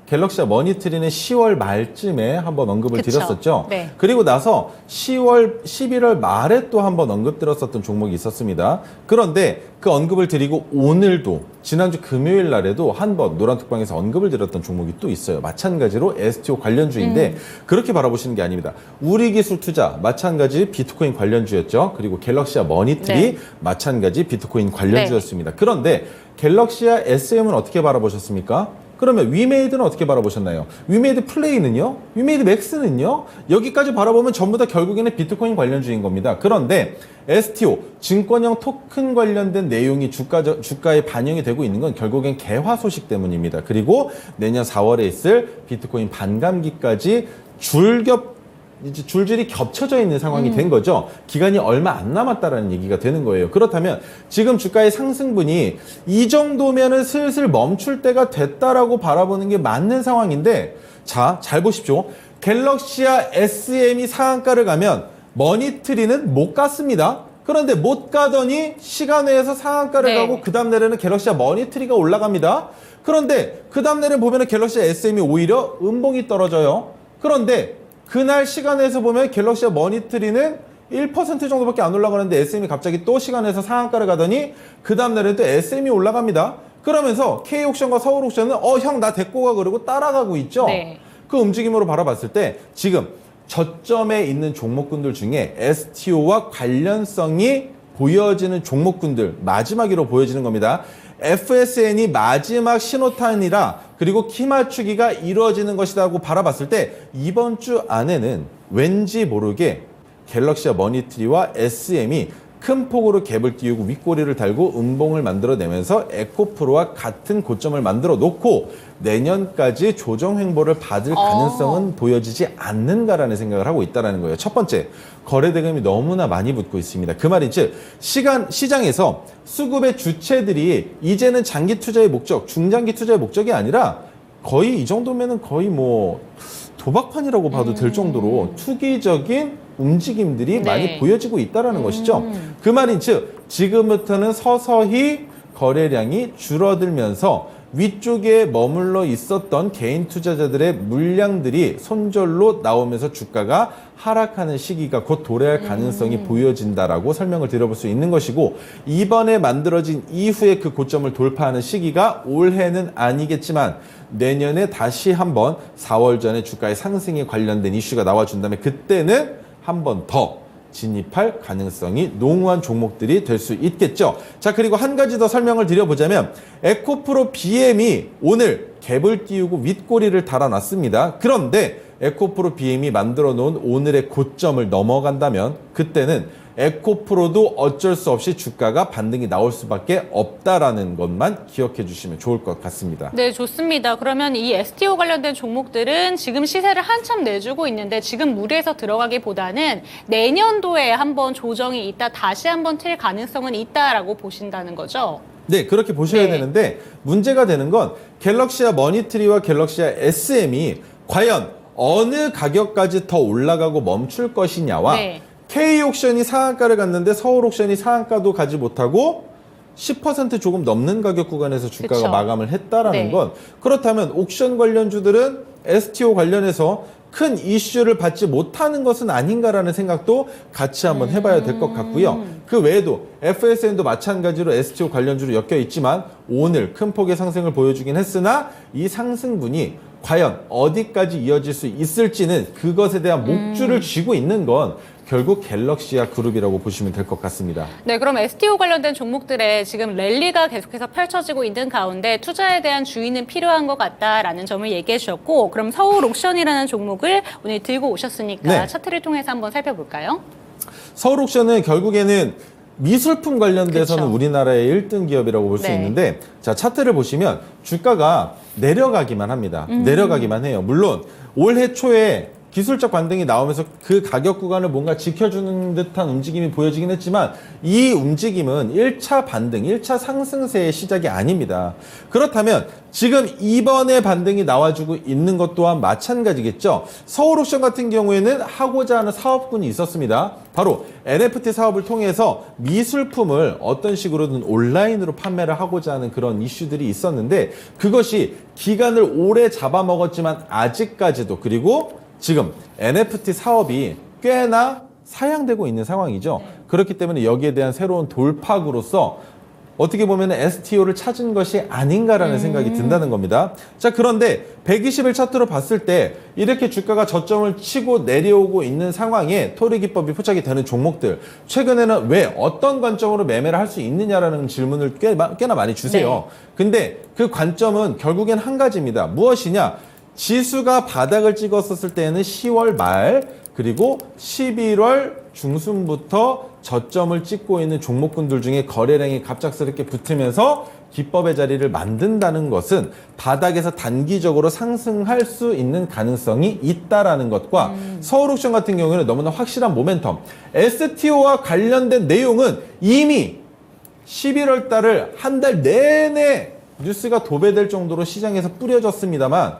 [SPEAKER 4] 갤럭시와 머니트리는 10월 말쯤에 한번 언급을
[SPEAKER 1] 그쵸.
[SPEAKER 4] 드렸었죠.
[SPEAKER 1] 네.
[SPEAKER 4] 그리고 나서 11월 말에 또 한번 언급 드렸었던 종목이 있었습니다. 그런데 그 언급을 드리고 오늘도 지난주 금요일 날에도 한번 노란톡방에서 언급을 드렸던 종목이 또 있어요. 마찬가지로 STO 관련주인데 그렇게 바라보시는 게 아닙니다. 우리기술투자 마찬가지 비트코인 관련주였죠. 그리고 갤럭시와 머니트리
[SPEAKER 1] 네.
[SPEAKER 4] 마찬가지 비트코인 관련주였습니다. 그런데 갤럭시와 SM은 어떻게 바라보셨습니까? 그러면 위메이드는 어떻게 바라보셨나요? 위메이드 플레이는요? 위메이드 맥스는요? 여기까지 바라보면 전부 다 결국에는 비트코인 관련주인 겁니다. 그런데 STO, 증권형 토큰 관련된 내용이 주가에 반영이 되고 있는 건 결국엔 개화 소식 때문입니다. 그리고 내년 4월에 있을 비트코인 반감기까지 줄겹 이제 줄줄이 겹쳐져 있는 상황이 된 거죠. 기간이 얼마 안 남았다라는 얘기가 되는 거예요. 그렇다면 지금 주가의 상승분이 이 정도면은 슬슬 멈출 때가 됐다라고 바라보는 게 맞는 상황인데, 자, 잘 보십시오. 갤럭시와 SM이 상한가를 가면 머니트리는 못 갔습니다. 그런데 못 가더니 시간외에서 상한가를
[SPEAKER 3] 네.
[SPEAKER 4] 가고 그 다음 날에는 갤럭시와 머니트리가 올라갑니다. 그런데 그 다음 날에 보면 갤럭시와 SM이 오히려 음봉이 떨어져요. 그런데 그날 시간에서 보면 갤럭시와 머니트리는 1% 정도밖에 안 올라가는데 SM이 갑자기 또 시간에서 상한가를 가더니 그 다음 날에 또 SM이 올라갑니다. 그러면서 K옥션과 서울옥션은 형 나 데리고 가 그러고 따라가고 있죠.
[SPEAKER 3] 네.
[SPEAKER 4] 그 움직임으로 바라봤을 때 지금 저점에 있는 종목군들 중에 STO와 관련성이 보여지는 종목군들 마지막으로 보여지는 겁니다. FSN이 마지막 신호탄이라 그리고 키 맞추기가 이루어지는 것이라고 바라봤을 때 이번 주 안에는 왠지 모르게 갤럭시와 머니트리와 SM이 큰 폭으로 갭을 띄우고 윗꼬리를 달고 음봉을 만들어내면서 에코프로와 같은 고점을 만들어 놓고 내년까지 조정 횡보를 받을 가능성은 보여지지 않는가라는 생각을 하고 있다는 거예요. 첫 번째, 거래 대금이 너무나 많이 붙고 있습니다. 그 말인 즉 시장에서 수급의 주체들이 이제는 장기 투자의 목적, 중장기 투자의 목적이 아니라 거의 이 정도면은 거의 뭐 도박판이라고 봐도 될 정도로 투기적인 움직임들이
[SPEAKER 3] 네.
[SPEAKER 4] 많이 보여지고 있다는 것이죠. 그 말인 즉 지금부터는 서서히 거래량이 줄어들면서 위쪽에 머물러 있었던 개인 투자자들의 물량들이 손절로 나오면서 주가가 하락하는 시기가 곧 도래할 가능성이 보여진다라고 설명을 드려볼 수 있는 것이고, 이번에 만들어진 이후에 그 고점을 돌파하는 시기가 올해는 아니겠지만 내년에 다시 한번 4월 전에 주가의 상승에 관련된 이슈가 나와준다면 그때는 한 번 더 진입할 가능성이 농후한 종목들이 될 수 있겠죠. 자, 그리고 한 가지 더 설명을 드려보자면 에코프로 BM이 오늘 갭을 띄우고 윗꼬리를 달아놨습니다. 그런데 에코프로 BM이 만들어 놓은 오늘의 고점을 넘어간다면 그때는 에코프로도 어쩔 수 없이 주가가 반등이 나올 수밖에 없다라는 것만 기억해 주시면 좋을 것 같습니다.
[SPEAKER 1] 네, 좋습니다. 그러면 이 STO 관련된 종목들은 지금 시세를 한참 내주고 있는데 지금 무리해서 들어가기보다는 내년도에 한번 조정이 있다 다시 한번 튈 가능성은 있다라고 보신다는 거죠?
[SPEAKER 4] 네, 그렇게 보셔야
[SPEAKER 1] 네.
[SPEAKER 4] 되는데 문제가 되는 건 갤럭시와 머니트리와 갤럭시와 SM이 과연 어느 가격까지 더 올라가고 멈출 것이냐와
[SPEAKER 1] 네.
[SPEAKER 4] K옥션이 상한가를 갔는데 서울옥션이 상한가도 가지 못하고 10% 조금 넘는 가격 구간에서 주가가
[SPEAKER 1] 그쵸.
[SPEAKER 4] 마감을 했다라는
[SPEAKER 1] 네.
[SPEAKER 4] 건, 그렇다면 옥션 관련주들은 STO 관련해서 큰 이슈를 받지 못하는 것은 아닌가라는 생각도 같이 한번 해봐야 될 것 같고요. 그 외에도 FSN도 마찬가지로 STO 관련주로 엮여 있지만 오늘 큰 폭의 상승을 보여주긴 했으나 이 상승분이 과연 어디까지 이어질 수 있을지는 그것에 대한 목줄을 쥐고 있는 건 결국 갤럭시아 그룹이라고 보시면 될 것 같습니다.
[SPEAKER 1] 네, 그럼 STO 관련된 종목들의 지금 랠리가 계속해서 펼쳐지고 있는 가운데 투자에 대한 주의는 필요한 것 같다라는 점을 얘기해 주셨고, 그럼 서울옥션이라는 종목을 오늘 들고 오셨으니까
[SPEAKER 4] 네.
[SPEAKER 1] 차트를 통해서 한번 살펴볼까요?
[SPEAKER 4] 서울옥션은 결국에는 미술품 관련돼서는
[SPEAKER 1] 그쵸.
[SPEAKER 4] 우리나라의 1등 기업이라고 볼 수
[SPEAKER 1] 네.
[SPEAKER 4] 있는데, 자, 차트를 보시면 주가가 내려가기만 합니다. 내려가기만 해요. 물론 올해 초에 기술적 반등이 나오면서 그 가격 구간을 뭔가 지켜주는 듯한 움직임이 보여지긴 했지만 이 움직임은 1차 반등, 1차 상승세의 시작이 아닙니다. 그렇다면 지금 이번에 반등이 나와주고 있는 것 또한 마찬가지겠죠. 서울옥션 같은 경우에는 하고자 하는 사업군이 있었습니다. 바로 NFT 사업을 통해서 미술품을 어떤 식으로든 온라인으로 판매를 하고자 하는 그런 이슈들이 있었는데, 그것이 기간을 오래 잡아먹었지만 아직까지도, 그리고 지금 NFT 사업이 꽤나 사양되고 있는 상황이죠. 그렇기 때문에 여기에 대한 새로운 돌파구로서 어떻게 보면 STO를 찾은 것이 아닌가라는 생각이 든다는 겁니다. 자, 그런데 120일 차트로 봤을 때 이렇게 주가가 저점을 치고 내려오고 있는 상황에 토리 기법이 포착이 되는 종목들, 최근에는 왜 어떤 관점으로 매매를 할 수 있느냐라는 질문을 꽤나 많이 주세요. 근데 그 관점은 결국엔 한 가지입니다. 무엇이냐? 지수가 바닥을 찍었었을 때는 10월 말 그리고 11월 중순부터 저점을 찍고 있는 종목군들 중에 거래량이 갑작스럽게 붙으면서 기법의 자리를 만든다는 것은 바닥에서 단기적으로 상승할 수 있는 가능성이 있다라는 것과 서울옥션 같은 경우에는 너무나 확실한 모멘텀. STO와 관련된 내용은 이미 11월 달을 한 달 내내 뉴스가 도배될 정도로 시장에서 뿌려졌습니다만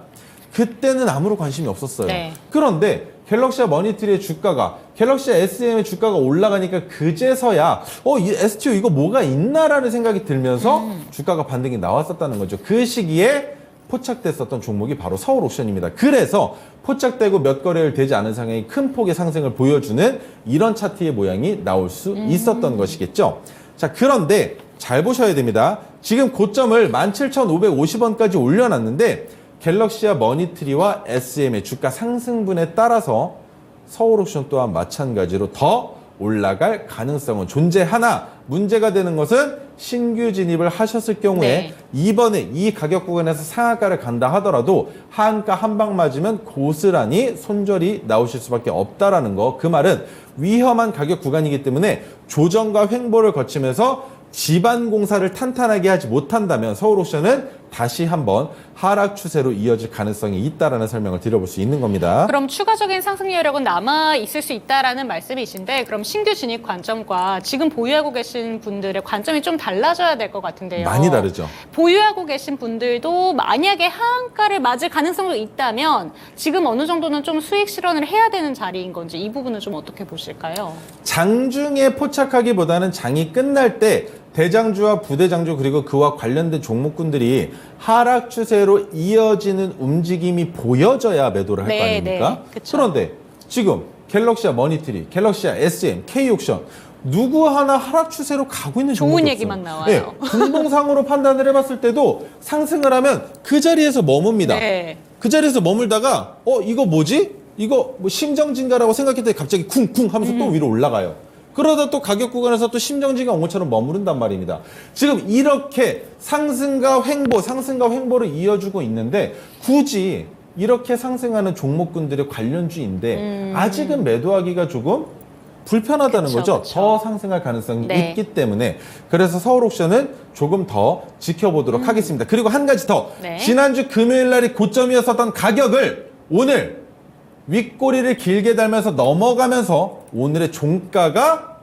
[SPEAKER 4] 그때는 아무런 관심이 없었어요.
[SPEAKER 3] 네.
[SPEAKER 4] 그런데 갤럭시와 머니트리의 주가가, 갤럭시와 SM의 주가가 올라가니까 그제서야 이 STO 이거 뭐가 있나라는 생각이 들면서 주가가 반등이 나왔었다는 거죠. 그 시기에 포착됐었던 종목이 바로 서울옥션입니다. 그래서 포착되고 몇 거래일 되지 않은 상황이 큰 폭의 상승을 보여주는 이런 차트의 모양이 나올 수 있었던 것이겠죠. 자, 그런데 잘 보셔야 됩니다. 지금 고점을 17,550원까지 올려놨는데 갤럭시와 머니트리와 SM의 주가 상승분에 따라서 서울옥션 또한 마찬가지로 더 올라갈 가능성은 존재하나 문제가 되는 것은 신규 진입을 하셨을 경우에
[SPEAKER 3] 네.
[SPEAKER 4] 이번에 이 가격 구간에서 상한가를 간다 하더라도 하한가 한 방 맞으면 고스란히 손절이 나오실 수밖에 없다라는 거. 그 말은 위험한 가격 구간이기 때문에 조정과 횡보를 거치면서 지반 공사를 탄탄하게 하지 못한다면 서울옥션은 다시 한번 하락 추세로 이어질 가능성이 있다라는 설명을 드려볼 수 있는 겁니다.
[SPEAKER 1] 그럼 추가적인 상승 여력은 남아 있을 수 있다라는 말씀이신데 그럼 신규 진입 관점과 지금 보유하고 계신 분들의 관점이 좀 달라져야 될 것 같은데요.
[SPEAKER 4] 많이 다르죠.
[SPEAKER 1] 보유하고 계신 분들도 만약에 하한가를 맞을 가능성이 있다면 지금 어느 정도는 좀 수익 실현을 해야 되는 자리인 건지 이 부분은 좀 어떻게 보실까요?
[SPEAKER 4] 장중에 포착하기보다는 장이 끝날 때 대장주와 부대장주 그리고 그와 관련된 종목군들이 하락 추세로 이어지는 움직임이 보여져야 매도를 할 거
[SPEAKER 1] 네,
[SPEAKER 4] 아닙니까?
[SPEAKER 1] 네, 그쵸.
[SPEAKER 4] 그런데 지금 갤럭시와 머니트리, 갤럭시와 SM, K옥션 누구 하나 하락 추세로 가고 있는
[SPEAKER 1] 좋은
[SPEAKER 4] 종목이
[SPEAKER 1] 얘기만
[SPEAKER 4] 없어요.
[SPEAKER 1] 나와요.
[SPEAKER 4] 네, 분봉상으로 판단을 해봤을 때도 상승을 하면 그 자리에서 머뭅니다.
[SPEAKER 1] 네.
[SPEAKER 4] 그 자리에서 머물다가 이거 뭐지? 이거 뭐 심정진가라고 생각했더니 갑자기 쿵쿵 하면서 또 위로 올라가요. 그러다 또 가격 구간에서 또 심정지가 온 것처럼 머무른단 말입니다. 지금 이렇게 상승과 횡보를 이어주고 있는데 굳이 이렇게 상승하는 종목군들의 관련주인데 아직은 매도하기가 조금 불편하다는
[SPEAKER 1] 그쵸,
[SPEAKER 4] 거죠.
[SPEAKER 1] 그쵸.
[SPEAKER 4] 더 상승할 가능성이
[SPEAKER 1] 네.
[SPEAKER 4] 있기 때문에 그래서 서울옥션은 조금 더 지켜보도록 하겠습니다. 그리고 한 가지 더.
[SPEAKER 1] 네.
[SPEAKER 4] 지난주 금요일 날이 고점이었었던 가격을 오늘 윗꼬리를 길게 달면서 넘어가면서 오늘의 종가가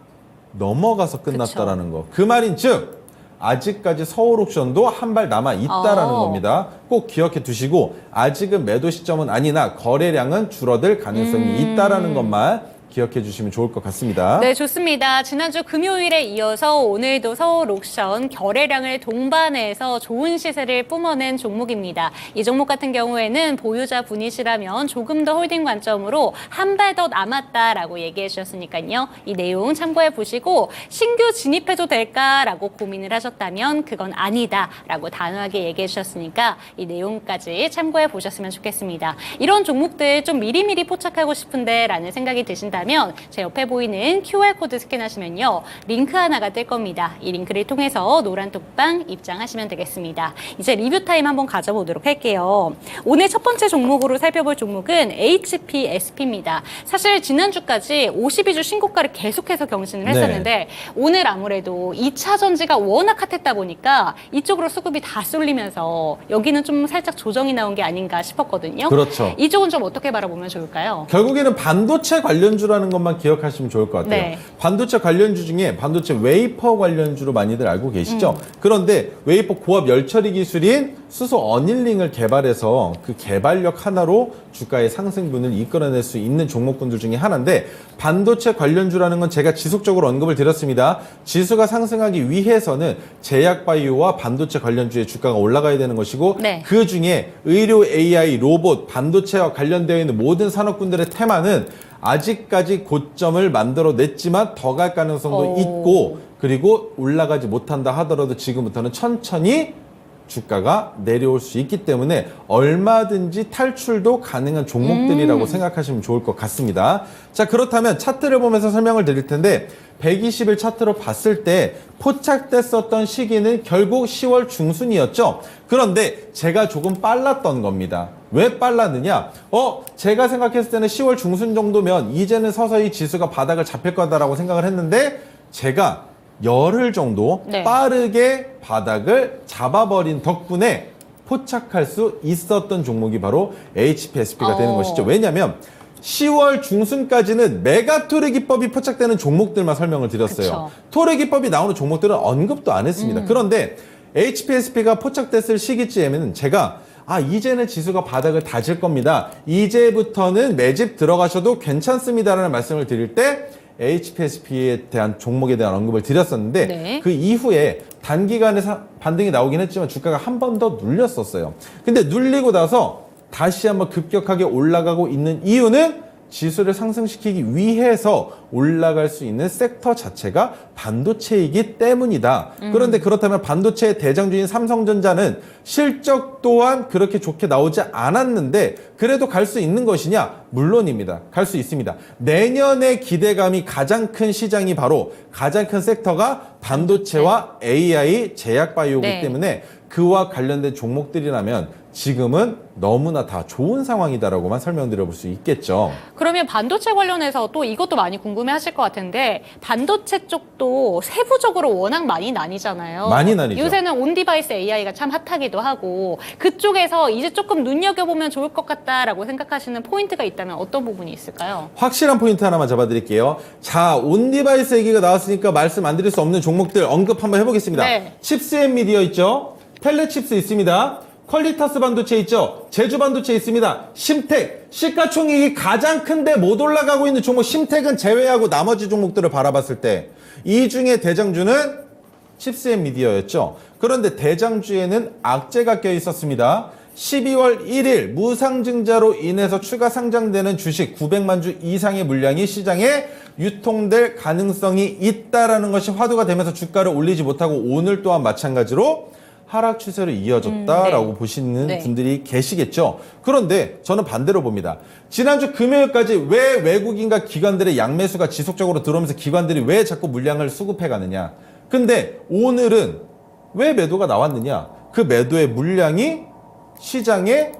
[SPEAKER 4] 넘어가서 끝났다라는 거. 그 말인즉 아직까지 서울옥션도 한 발 남아 있다라는 겁니다. 꼭 기억해 두시고 아직은 매도 시점은 아니나 거래량은 줄어들 가능성이 있다라는 것만 기억해 주시면 좋을 것 같습니다.
[SPEAKER 1] 네, 좋습니다. 지난주 금요일에 이어서 오늘도 서울옥션 거래량을 동반해서 좋은 시세를 뿜어낸 종목입니다. 이 종목 같은 경우에는 보유자 분이시라면 조금 더 홀딩 관점으로 한 발 더 남았다라고 얘기해 주셨으니까요. 이 내용 참고해 보시고 신규 진입해도 될까라고 고민을 하셨다면 그건 아니다라고 단호하게 얘기해 주셨으니까 이 내용까지 참고해 보셨으면 좋겠습니다. 이런 종목들 좀 미리미리 포착하고 싶은데 라는 생각이 드신다면 제 옆에 보이는 QR코드 스캔하시면요. 링크 하나가 뜰 겁니다. 이 링크를 통해서 노란 톡방 입장하시면 되겠습니다. 이제 리뷰 타임 한번 가져보도록 할게요. 오늘 첫 번째 종목으로 살펴볼 종목은 HPSP입니다. 사실 지난주까지 52주 신고가를 계속해서 경신을 했었는데 오늘 아무래도 2차 전지가 워낙 핫했다 보니까 이쪽으로 수급이 다 쏠리면서 여기는 좀 살짝 조정이 나온 게 아닌가 싶었거든요.
[SPEAKER 4] 그렇죠.
[SPEAKER 1] 이쪽은 좀 어떻게 바라보면 좋을까요?
[SPEAKER 4] 결국에는 반도체 관련주라는 것만 기억하시면 좋을 것 같아요.
[SPEAKER 1] 네.
[SPEAKER 4] 반도체 관련주 중에 반도체 웨이퍼 관련주로 많이들 알고 계시죠? 그런데 웨이퍼 고압 열처리 기술인 수소 어닐링을 개발해서 그 개발력 하나로 주가의 상승분을 이끌어낼 수 있는 종목군들 중에 하나인데 반도체 관련주라는 건 제가 지속적으로 언급을 드렸습니다. 지수가 상승하기 위해서는 제약바이오와 반도체 관련주의 주가가 올라가야 되는 것이고
[SPEAKER 1] 네.
[SPEAKER 4] 그 중에 의료 AI, 로봇, 반도체와 관련되어 있는 모든 산업군들의 테마는 아직까지 고점을 만들어냈지만 더 갈 가능성도 있고 그리고 올라가지 못한다 하더라도 지금부터는 천천히 주가가 내려올 수 있기 때문에 얼마든지 탈출도 가능한 종목들이라고 생각하시면 좋을 것 같습니다. 자, 그렇다면 차트를 보면서 설명을 드릴 텐데 120일 차트로 봤을 때 포착됐었던 시기는 결국 10월 중순이었죠. 그런데 제가 조금 빨랐던 겁니다. 왜 빨랐느냐? 제가 생각했을 때는 10월 중순 정도면 이제는 서서히 지수가 바닥을 잡힐 거다라고 생각을 했는데 제가 열흘 정도
[SPEAKER 1] 네.
[SPEAKER 4] 빠르게 바닥을 잡아버린 덕분에 포착할 수 있었던 종목이 바로 HPSP가 되는 것이죠. 왜냐하면 10월 중순까지는 메가토르 기법이 포착되는 종목들만 설명을 드렸어요.
[SPEAKER 1] 그쵸.
[SPEAKER 4] 토르 기법이 나오는 종목들은 언급도 안 했습니다. 그런데 HPSP가 포착됐을 시기쯤에는 제가 이제는 지수가 바닥을 다질 겁니다. 이제부터는 매집 들어가셔도 괜찮습니다라는 말씀을 드릴 때 HPSP에 대한 종목에 대한 언급을 드렸었는데
[SPEAKER 1] 네.
[SPEAKER 4] 그 이후에 단기간에 반등이 나오긴 했지만 주가가 한 번 더 눌렸었어요. 근데 눌리고 나서 다시 한번 급격하게 올라가고 있는 이유는 지수를 상승시키기 위해서 올라갈 수 있는 섹터 자체가 반도체이기 때문이다. 그런데 그렇다면 반도체의 대장주인 삼성전자는 실적 또한 그렇게 좋게 나오지 않았는데 그래도 갈 수 있는 것이냐? 물론입니다. 갈 수 있습니다. 내년의 기대감이 가장 큰 시장이 바로 가장 큰 섹터가 반도체와 AI, 제약바이오이기
[SPEAKER 1] 네.
[SPEAKER 4] 때문에 그와 관련된 종목들이라면 지금은 너무나 다 좋은 상황이다라고만 설명드려볼 수 있겠죠.
[SPEAKER 1] 그러면 반도체 관련해서 또 이것도 많이 궁금해하실 것 같은데 반도체 쪽도 세부적으로 워낙 많이 나뉘잖아요.
[SPEAKER 4] 많이 나뉘죠.
[SPEAKER 1] 요새는 온디바이스 AI가 참 핫하기도 하고 그쪽에서 이제 조금 눈여겨보면 좋을 것 같다라고 생각하시는 포인트가 있다면 어떤 부분이 있을까요?
[SPEAKER 4] 확실한 포인트 하나만 잡아드릴게요. 자, 온디바이스 얘기가 나왔으니까 말씀 안 드릴 수 없는 종목들 언급 한번 해보겠습니다.
[SPEAKER 1] 네.
[SPEAKER 4] 칩스 앤 미디어 있죠? 텔레칩스 있습니다. 퀄리타스 반도체 있죠? 제주 반도체 있습니다. 심텍, 시가총액이 가장 큰데 못 올라가고 있는 종목 심텍은 제외하고 나머지 종목들을 바라봤을 때 이 중에 대장주는 칩스 앤 미디어였죠. 그런데 대장주에는 악재가 껴 있었습니다. 12월 1일 무상증자로 인해서 추가 상장되는 주식 900만 주 이상의 물량이 시장에 유통될 가능성이 있다라는 것이 화두가 되면서 주가를 올리지 못하고 오늘 또한 마찬가지로 하락 추세로 이어졌다라고
[SPEAKER 1] 네.
[SPEAKER 4] 보시는
[SPEAKER 1] 네.
[SPEAKER 4] 분들이 계시겠죠. 그런데 저는 반대로 봅니다. 지난주 금요일까지 왜 외국인과 기관들의 양매수가 지속적으로 들어오면서 기관들이 왜 자꾸 물량을 수급해 가느냐. 근데 오늘은 왜 매도가 나왔느냐. 그 매도의 물량이 시장에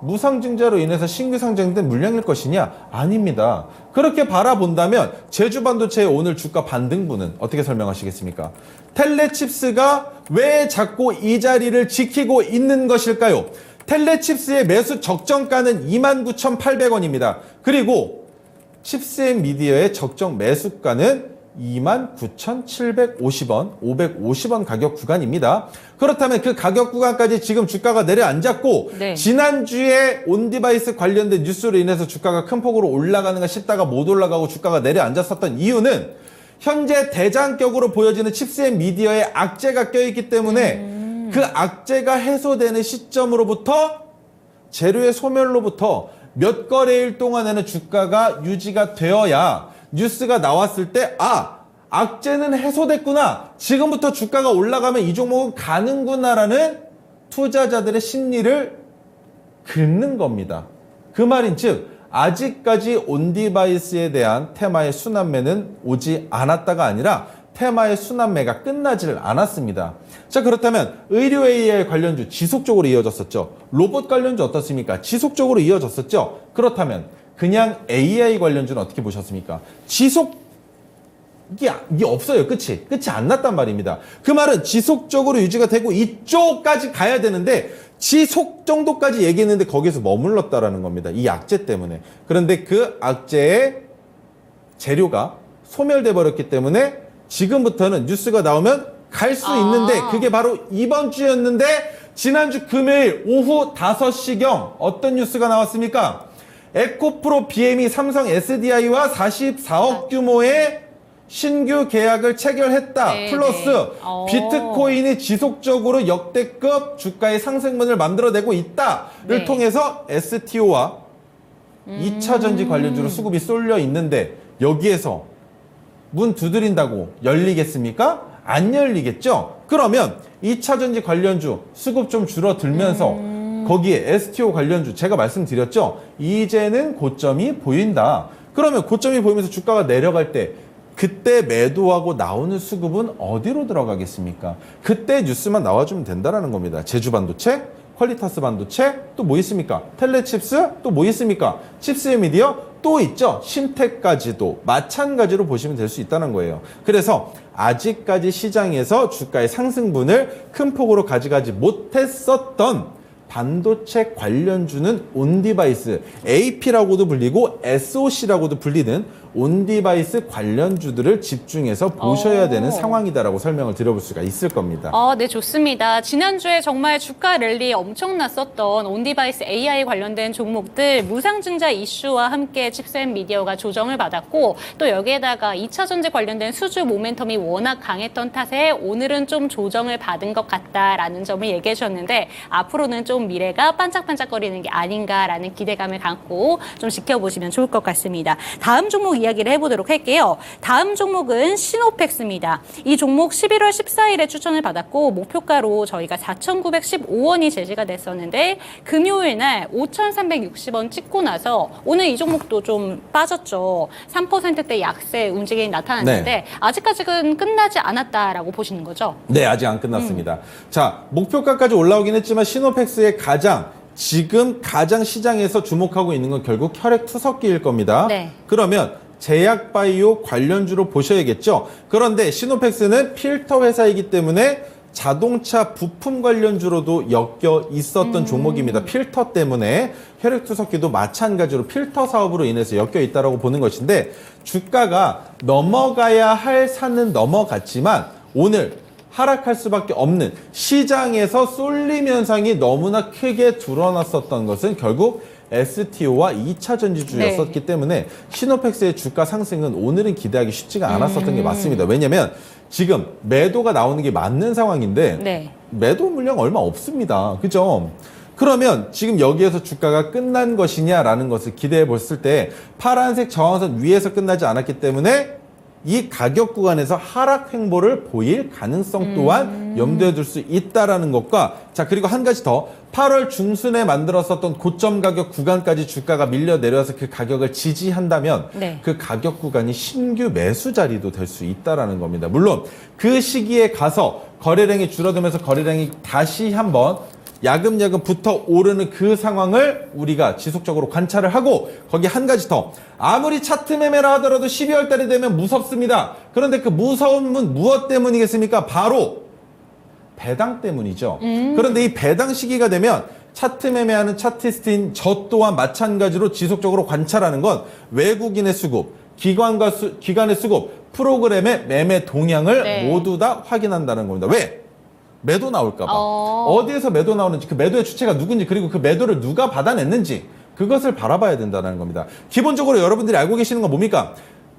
[SPEAKER 4] 무상증자로 인해서 신규 상장된 물량일 것이냐? 아닙니다. 그렇게 바라본다면 제주반도체의 오늘 주가 반등분은 어떻게 설명하시겠습니까? 텔레칩스가 왜 자꾸 이 자리를 지키고 있는 것일까요? 텔레칩스의 매수 적정가는 29,800원입니다. 그리고 칩스앤미디어의 적정 매수가는 29,750원, 550원 가격 구간입니다. 그렇다면 그 가격 구간까지 지금 주가가 내려앉았고
[SPEAKER 1] 네.
[SPEAKER 4] 지난주에 온디바이스 관련된 뉴스로 인해서 주가가 큰 폭으로 올라가는가 싶다가 못 올라가고 주가가 내려앉았었던 이유는 현재 대장격으로 보여지는 칩스앤미디어의 악재가 껴있기 때문에 그 악재가 해소되는 시점으로부터 재료의 소멸로부터 몇 거래일 동안에는 주가가 유지가 되어야 뉴스가 나왔을 때 악재는 해소됐구나. 지금부터 주가가 올라가면 이 종목은 가는구나라는 투자자들의 심리를 긁는 겁니다. 그 말인즉 아직까지 온디바이스에 대한 테마의 순환매는 오지 않았다가 아니라 테마의 순환매가 끝나지를 않았습니다. 자, 그렇다면 의료 AI 관련주 지속적으로 이어졌었죠. 로봇 관련주 어떻습니까? 지속적으로 이어졌었죠. 그렇다면 그냥 AI 관련주는 어떻게 보셨습니까? 이게 없어요. 끝이 안 났단 말입니다. 그 말은 지속적으로 유지가 되고 이쪽까지 가야 되는데 지속 정도까지 얘기했는데 거기서 머물렀다라는 겁니다. 이 악재 때문에. 그런데 그 악재의 재료가 소멸돼 버렸기 때문에 지금부터는 뉴스가 나오면 갈 수 있는데 그게 바로 이번 주였는데 지난주 금요일 오후 5시경 어떤 뉴스가 나왔습니까? 에코프로 BM이 삼성 SDI와 44억 규모의 신규 계약을 체결했다.
[SPEAKER 1] 네,
[SPEAKER 4] 플러스
[SPEAKER 1] 네.
[SPEAKER 4] 비트코인이 지속적으로 역대급 주가의 상승분을 만들어내고 있다를
[SPEAKER 1] 네.
[SPEAKER 4] 통해서 STO와 2차 전지 관련주로 수급이 쏠려 있는데 여기에서 문 두드린다고 열리겠습니까? 안 열리겠죠? 그러면 2차 전지 관련주 수급 좀 줄어들면서 거기에 STO 관련주 제가 말씀드렸죠? 이제는 고점이 보인다. 그러면 고점이 보이면서 주가가 내려갈 때 그때 매도하고 나오는 수급은 어디로 들어가겠습니까? 그때 뉴스만 나와주면 된다는 겁니다. 제주반도체, 퀄리타스 반도체, 또 뭐 있습니까? 텔레칩스, 또 뭐 있습니까? 칩스앤미디어, 또 있죠. 심텍까지도 마찬가지로 보시면 될 수 있다는 거예요. 그래서 아직까지 시장에서 주가의 상승분을 큰 폭으로 가져가지 못했었던 반도체 관련주는 온디바이스, AP라고도 불리고 SOC라고도 불리는 온디바이스 관련주들을 집중해서 보셔야 되는 상황이다라고 설명을 드려볼 수가 있을 겁니다.
[SPEAKER 1] 네, 좋습니다. 지난주에 정말 주가 랠리 엄청났었던 온디바이스 AI 관련된 종목들 무상증자 이슈와 함께 칩셋 미디어가 조정을 받았고 또 여기에다가 2차 전지 관련된 수주 모멘텀이 워낙 강했던 탓에 오늘은 좀 조정을 받은 것 같다라는 점을 얘기해 주셨는데 앞으로는 좀 미래가 반짝반짝거리는 게 아닌가라는 기대감을 갖고 좀 지켜보시면 좋을 것 같습니다. 다음 종목 이야기를 해보도록 할게요. 다음 종목은 시노펙스입니다. 이 종목 11월 14일에 추천을 받았고 목표가로 저희가 4,915원이 제시가 됐었는데 금요일 날 5,360원 찍고 나서 오늘 이 종목도 좀 빠졌죠. 3%대 약세 움직임이 나타났는데
[SPEAKER 4] 네.
[SPEAKER 1] 아직까지는 끝나지 않았다라고 보시는 거죠?
[SPEAKER 4] 네, 아직 안 끝났습니다. 자, 목표가까지 올라오긴 했지만 시노펙스의 지금 가장 시장에서 주목하고 있는 건 결국 혈액투석기일 겁니다.
[SPEAKER 1] 네.
[SPEAKER 4] 그러면 제약바이오 관련주로 보셔야겠죠. 그런데 시노펙스는 필터 회사이기 때문에 자동차 부품 관련주로도 엮여 있었던 종목입니다. 필터 때문에 혈액투석기도 마찬가지로 필터 사업으로 인해서 엮여 있다고 보는 것인데 주가가 넘어가야 할 산은 넘어갔지만 오늘 하락할 수밖에 없는 시장에서 쏠림 현상이 너무나 크게 드러났었던 것은 결국 STO와 2차 전지주였었기 때문에 시노펙스의 주가 상승은 오늘은 기대하기 쉽지가 않았었던 게 맞습니다. 왜냐하면 지금 매도가 나오는 게 맞는 상황인데
[SPEAKER 1] 네.
[SPEAKER 4] 매도 물량 얼마 없습니다. 그죠? 그러면 지금 여기에서 주가가 끝난 것이냐라는 것을 기대해 봤을 때 파란색 저항선 위에서 끝나지 않았기 때문에 이 가격 구간에서 하락 횡보를 보일 가능성 또한 염두에 둘 수 있다라는 것과 자 그리고 한 가지 더 8월 중순에 만들었었던 고점 가격 구간까지 주가가 밀려 내려와서 그 가격을 지지한다면
[SPEAKER 1] 네.
[SPEAKER 4] 그 가격 구간이 신규 매수 자리도 될 수 있다라는 겁니다. 물론 그 시기에 가서 거래량이 줄어들면서 거래량이 다시 한번 야금야금 붙어 오르는 그 상황을 우리가 지속적으로 관찰을 하고 거기 한 가지 더 아무리 차트 매매라 하더라도 12월 달이 되면 무섭습니다. 그런데 그 무서움은 무엇 때문이겠습니까? 바로 배당 때문이죠. 그런데 이 배당 시기가 되면 차트 매매하는 차티스트인 저 또한 마찬가지로 지속적으로 관찰하는 건 외국인의 수급, 기관의 수급, 프로그램의 매매 동향을
[SPEAKER 1] 네.
[SPEAKER 4] 모두 다 확인한다는 겁니다. 왜? 매도 나올까봐. 어디에서 매도 나오는지, 그 매도의 주체가 누군지, 그리고 그 매도를 누가 받아냈는지, 그것을 바라봐야 된다는 겁니다. 기본적으로 여러분들이 알고 계시는 건 뭡니까?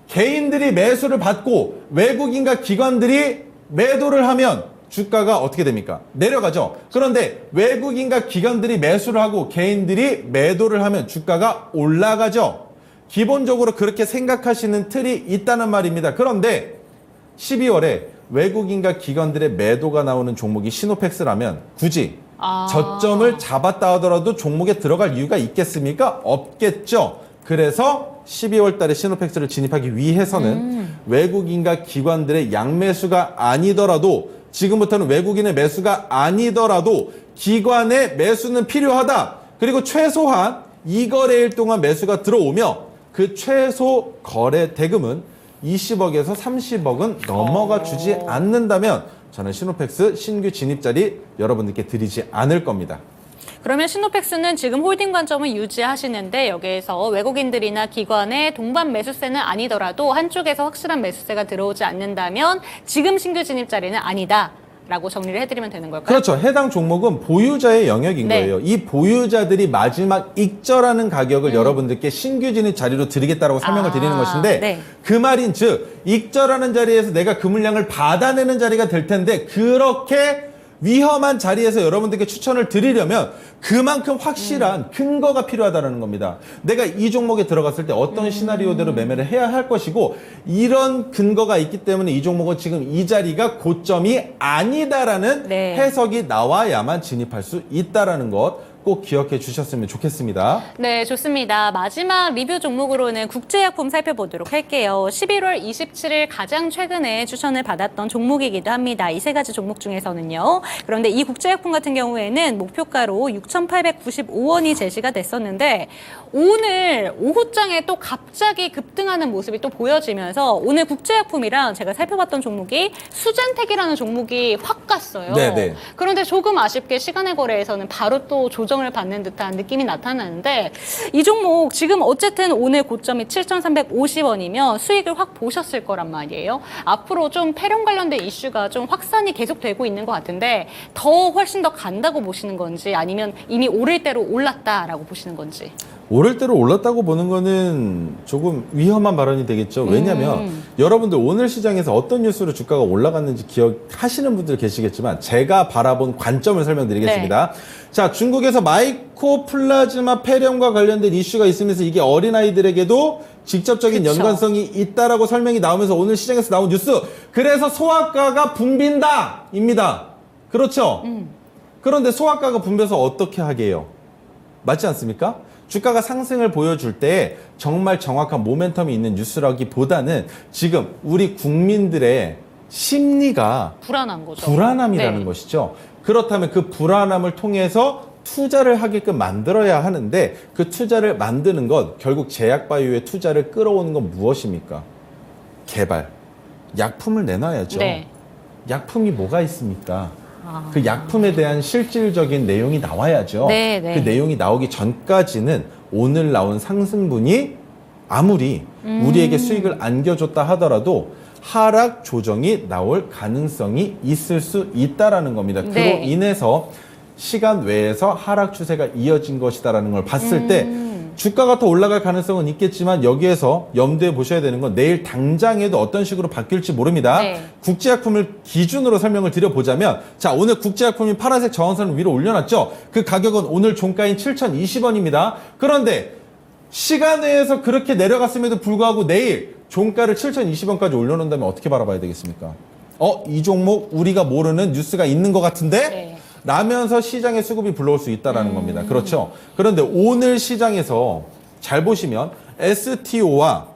[SPEAKER 4] 개인들이 매수를 받고 외국인과 기관들이 매도를 하면 주가가 어떻게 됩니까? 내려가죠. 그런데 외국인과 기관들이 매수를 하고 개인들이 매도를 하면 주가가 올라가죠. 기본적으로 그렇게 생각하시는 틀이 있다는 말입니다. 그런데 12월에 외국인과 기관들의 매도가 나오는 종목이 시노펙스라면 굳이 저점을 잡았다 하더라도 종목에 들어갈 이유가 있겠습니까? 없겠죠. 그래서 12월 달에 시노펙스를 진입하기 위해서는 외국인과 기관들의 양매수가 아니더라도 지금부터는 외국인의 매수가 아니더라도 기관의 매수는 필요하다. 그리고 최소한 2거래일 동안 매수가 들어오며 그 최소 거래 대금은 20억에서 30억은 넘어가 주지 않는다면 저는 시노펙스 신규 진입 자리 여러분들께 드리지 않을 겁니다.
[SPEAKER 1] 그러면 시노펙스는 지금 홀딩 관점을 유지하시는데 여기에서 외국인들이나 기관의 동반 매수세는 아니더라도 한쪽에서 확실한 매수세가 들어오지 않는다면 지금 신규 진입 자리는 아니다. 라고 정리를 해드리면 되는 걸까요?
[SPEAKER 4] 그렇죠. 해당 종목은 보유자의 영역인
[SPEAKER 1] 네.
[SPEAKER 4] 거예요. 이 보유자들이 마지막 익절하는 가격을 여러분들께 신규 진입 자리로 드리겠다라고 설명을 드리는 것인데
[SPEAKER 1] 네.
[SPEAKER 4] 그 말인 즉 익절하는 자리에서 내가 그 물량을 받아내는 자리가 될 텐데 그렇게 위험한 자리에서 여러분들께 추천을 드리려면 그만큼 확실한 근거가 필요하다는 겁니다. 내가 이 종목에 들어갔을 때 어떤 시나리오대로 매매를 해야 할 것이고 이런 근거가 있기 때문에 이 종목은 지금 이 자리가 고점이 아니다라는
[SPEAKER 1] 네.
[SPEAKER 4] 해석이 나와야만 진입할 수 있다라는 것. 꼭 기억해 주셨으면 좋겠습니다.
[SPEAKER 1] 네, 좋습니다. 마지막 리뷰 종목으로는 국제약품 살펴보도록 할게요. 11월 27일 가장 최근에 추천을 받았던 종목이기도 합니다. 이 세 가지 종목 중에서는요. 그런데 이 국제약품 같은 경우에는 목표가로 6,895원이 제시가 됐었는데 오늘 오후장에 또 갑자기 급등하는 모습이 또 보여지면서 오늘 국제약품이랑 제가 살펴봤던 종목이 수젠텍이라는 종목이 확 갔어요.
[SPEAKER 4] 네네.
[SPEAKER 1] 그런데 조금 아쉽게 시간의 거래에서는 바로 또 조정을 받는 듯한 느낌이 나타나는데 이 종목 지금 어쨌든 오늘 고점이 7,350원이면 수익을 확 보셨을 거란 말이에요. 앞으로 좀 폐렴 관련된 이슈가 좀 확산이 계속되고 있는 것 같은데 더 훨씬 더 간다고 보시는 건지 아니면 이미 오를 대로 올랐다라고 보시는 건지.
[SPEAKER 4] 오를 대로 올랐다고 보는 거는 조금 위험한 발언이 되겠죠. 왜냐하면 여러분들 오늘 시장에서 어떤 뉴스로 주가가 올라갔는지 기억하시는 분들 계시겠지만 제가 바라본 관점을 설명드리겠습니다. 자, 중국에서 마이코플라즈마 폐렴과 관련된 이슈가 있으면서 이게 어린아이들에게도 직접적인
[SPEAKER 1] 그쵸.
[SPEAKER 4] 연관성이 있다라고 설명이 나오면서 오늘 시장에서 나온 뉴스. 그래서 소아과가 붐빈다! 입니다. 그렇죠? 그런데 소아과가 붐벼서 어떻게 하게 해요? 맞지 않습니까? 주가가 상승을 보여줄 때 정말 정확한 모멘텀이 있는 뉴스라기보다는 지금 우리 국민들의 심리가
[SPEAKER 1] 불안한 거죠.
[SPEAKER 4] 불안함이라는
[SPEAKER 1] 네.
[SPEAKER 4] 것이죠. 그렇다면 그 불안함을 통해서 투자를 하게끔 만들어야 하는데 그 투자를 만드는 것, 결국 제약바이오의 투자를 끌어오는 건 무엇입니까? 개발. 약품을 내놔야죠.
[SPEAKER 1] 네.
[SPEAKER 4] 약품이 뭐가 있습니까? 그 약품에 대한 실질적인 내용이 나와야죠.
[SPEAKER 1] 네, 네.
[SPEAKER 4] 그 내용이 나오기 전까지는 오늘 나온 상승분이 아무리 우리에게 수익을 안겨줬다 하더라도 하락 조정이 나올 가능성이 있을 수 있다라는 겁니다. 그로
[SPEAKER 1] 네.
[SPEAKER 4] 인해서 시간 외에서 하락 추세가 이어진 것이다라는 걸 봤을 때 주가가 더 올라갈 가능성은 있겠지만 여기에서 염두에 보셔야 되는 건 내일 당장에도 어떤 식으로 바뀔지 모릅니다.
[SPEAKER 1] 네.
[SPEAKER 4] 국제약품을 기준으로 설명을 드려보자면 자, 오늘 국제약품이 파란색 저항선을 위로 올려놨죠. 그 가격은 오늘 종가인 7,020원입니다. 그런데 시간 내에서 그렇게 내려갔음에도 불구하고 내일 종가를 7,020원까지 올려놓는다면 어떻게 바라봐야 되겠습니까? 이 종목 우리가 모르는 뉴스가 있는 것 같은데?
[SPEAKER 1] 네.
[SPEAKER 4] 라면서 시장에 수급이 불러올 수 있다는 겁니다. 그렇죠? 그런데 오늘 시장에서 잘 보시면 STO와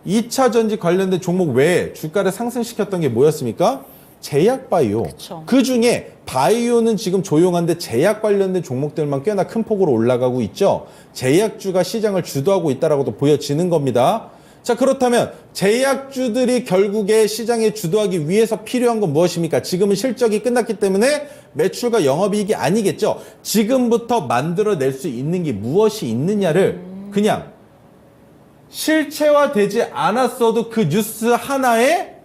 [SPEAKER 4] 2차 전지 관련된 종목 외에 주가를 상승시켰던 게 뭐였습니까? 제약바이오.
[SPEAKER 1] 그쵸.
[SPEAKER 4] 그 중에 바이오는 지금 조용한데 제약 관련된 종목들만 꽤나 큰 폭으로 올라가고 있죠. 제약주가 시장을 주도하고 있다라고도 보여지는 겁니다. 자, 그렇다면 제약주들이 결국에 시장에 주도하기 위해서 필요한 건 무엇입니까? 지금은 실적이 끝났기 때문에 매출과 영업이익이 아니겠죠. 지금부터 만들어낼 수 있는 게 무엇이 있느냐를 그냥 실체화되지 않았어도 그 뉴스 하나에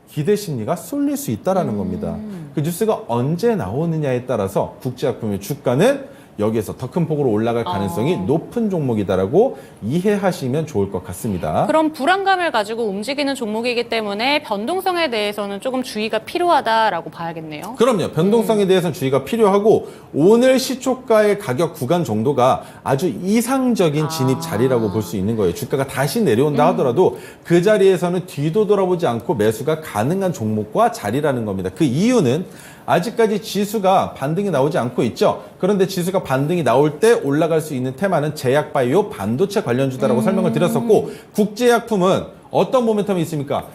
[SPEAKER 4] 기대 심리가 쏠릴 수 있다는 겁니다. 그 뉴스가 언제 나오느냐에 따라서 국제약품의 주가는 여기에서 더 큰 폭으로 올라갈 가능성이 높은 종목이다라고 이해하시면 좋을 것 같습니다.
[SPEAKER 1] 그럼 불안감을 가지고 움직이는 종목이기 때문에 변동성에 대해서는 조금 주의가 필요하다라고 봐야겠네요.
[SPEAKER 4] 그럼요. 변동성에 대해서는 주의가 필요하고 오늘 시초가의 가격 구간 정도가 아주 이상적인 진입 자리라고 볼 수 있는 거예요. 주가가 다시 내려온다 하더라도 그 자리에서는 뒤도 돌아보지 않고 매수가 가능한 종목과 자리라는 겁니다. 그 이유는 아직까지 지수가 반등이 나오지 않고 있죠. 그런데 지수가 반등이 나올 때 올라갈 수 있는 테마는 제약바이오 반도체 관련주다라고 설명을 드렸었고 국제약품은 어떤 모멘텀이 있습니까?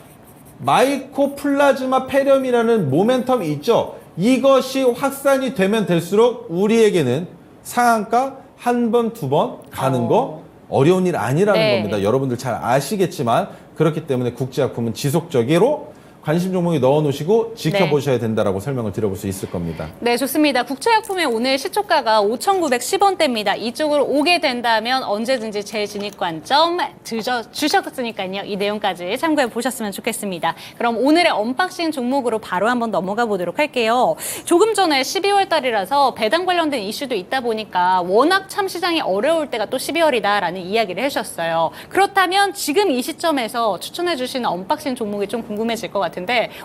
[SPEAKER 4] 마이코플라즈마 폐렴이라는 모멘텀이 있죠. 이것이 확산이 되면 될수록 우리에게는 상한가 한 번, 두 번 가는 거 어려운 일 아니라는
[SPEAKER 1] 네.
[SPEAKER 4] 겁니다. 여러분들 잘 아시겠지만 그렇기 때문에 국제약품은 지속적으로 관심 종목에 넣어놓으시고 지켜보셔야 된다라고 설명을 드려볼 수 있을 겁니다.
[SPEAKER 1] 네, 좋습니다. 국제약품의 오늘 시초가가 5,910원대입니다. 이쪽으로 오게 된다면 언제든지 재진입 관점 주셨으니까요. 이 내용까지 참고해 보셨으면 좋겠습니다. 그럼 오늘의 언박싱 종목으로 바로 한번 넘어가 보도록 할게요. 조금 전에 12월 달이라서 배당 관련된 이슈도 있다 보니까 워낙 참 시장이 어려울 때가 또 12월이다라는 이야기를 해주셨어요. 그렇다면 지금 이 시점에서 추천해 주시는 언박싱 종목이 좀 궁금해질 것 같은데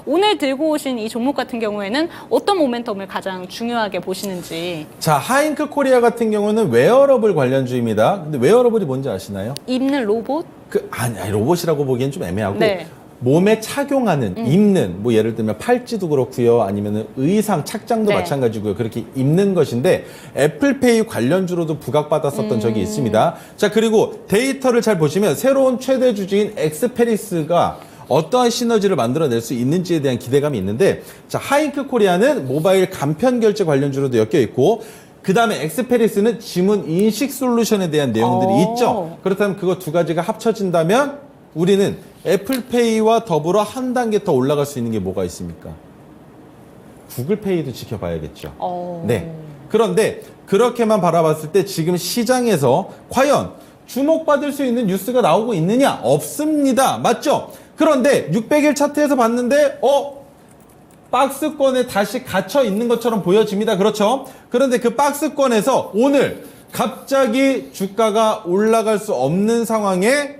[SPEAKER 1] 오늘 들고 오신 이 종목 같은 경우에는 어떤 모멘텀을 가장 중요하게 보시는지.
[SPEAKER 4] 자, 하잉크 코리아 같은 경우는 웨어러블 관련주입니다. 근데 웨어러블이 뭔지 아시나요?
[SPEAKER 1] 입는 로봇?
[SPEAKER 4] 아니, 로봇이라고 보기엔 좀 애매하고
[SPEAKER 1] 네.
[SPEAKER 4] 몸에 착용하는, 입는, 뭐 예를 들면 팔찌도 그렇고요. 아니면 의상, 착장도
[SPEAKER 1] 네.
[SPEAKER 4] 마찬가지고요. 그렇게 입는 것인데 애플페이 관련주로도 부각받았었던 적이 있습니다. 자, 그리고 데이터를 잘 보시면 새로운 최대 주주인 엑스페리스가 어떠한 시너지를 만들어낼 수 있는지에 대한 기대감이 있는데, 자, 하잉크 코리아는 모바일 간편 결제 관련주로도 엮여 있고, 그 다음에 엑스페리스는 지문 인식 솔루션에 대한 내용들이 있죠. 그렇다면 그거 두 가지가 합쳐진다면 우리는 애플페이와 더불어 한 단계 더 올라갈 수 있는 게 뭐가 있습니까? 구글페이도 지켜봐야겠죠. 네. 그런데 그렇게만 바라봤을 때 지금 시장에서 과연 주목받을 수 있는 뉴스가 나오고 있느냐? 없습니다. 맞죠? 그런데 600일 차트에서 봤는데 박스권에 다시 갇혀 있는 것처럼 보여집니다. 그렇죠? 그런데 그 박스권에서 오늘 갑자기 주가가 올라갈 수 없는 상황에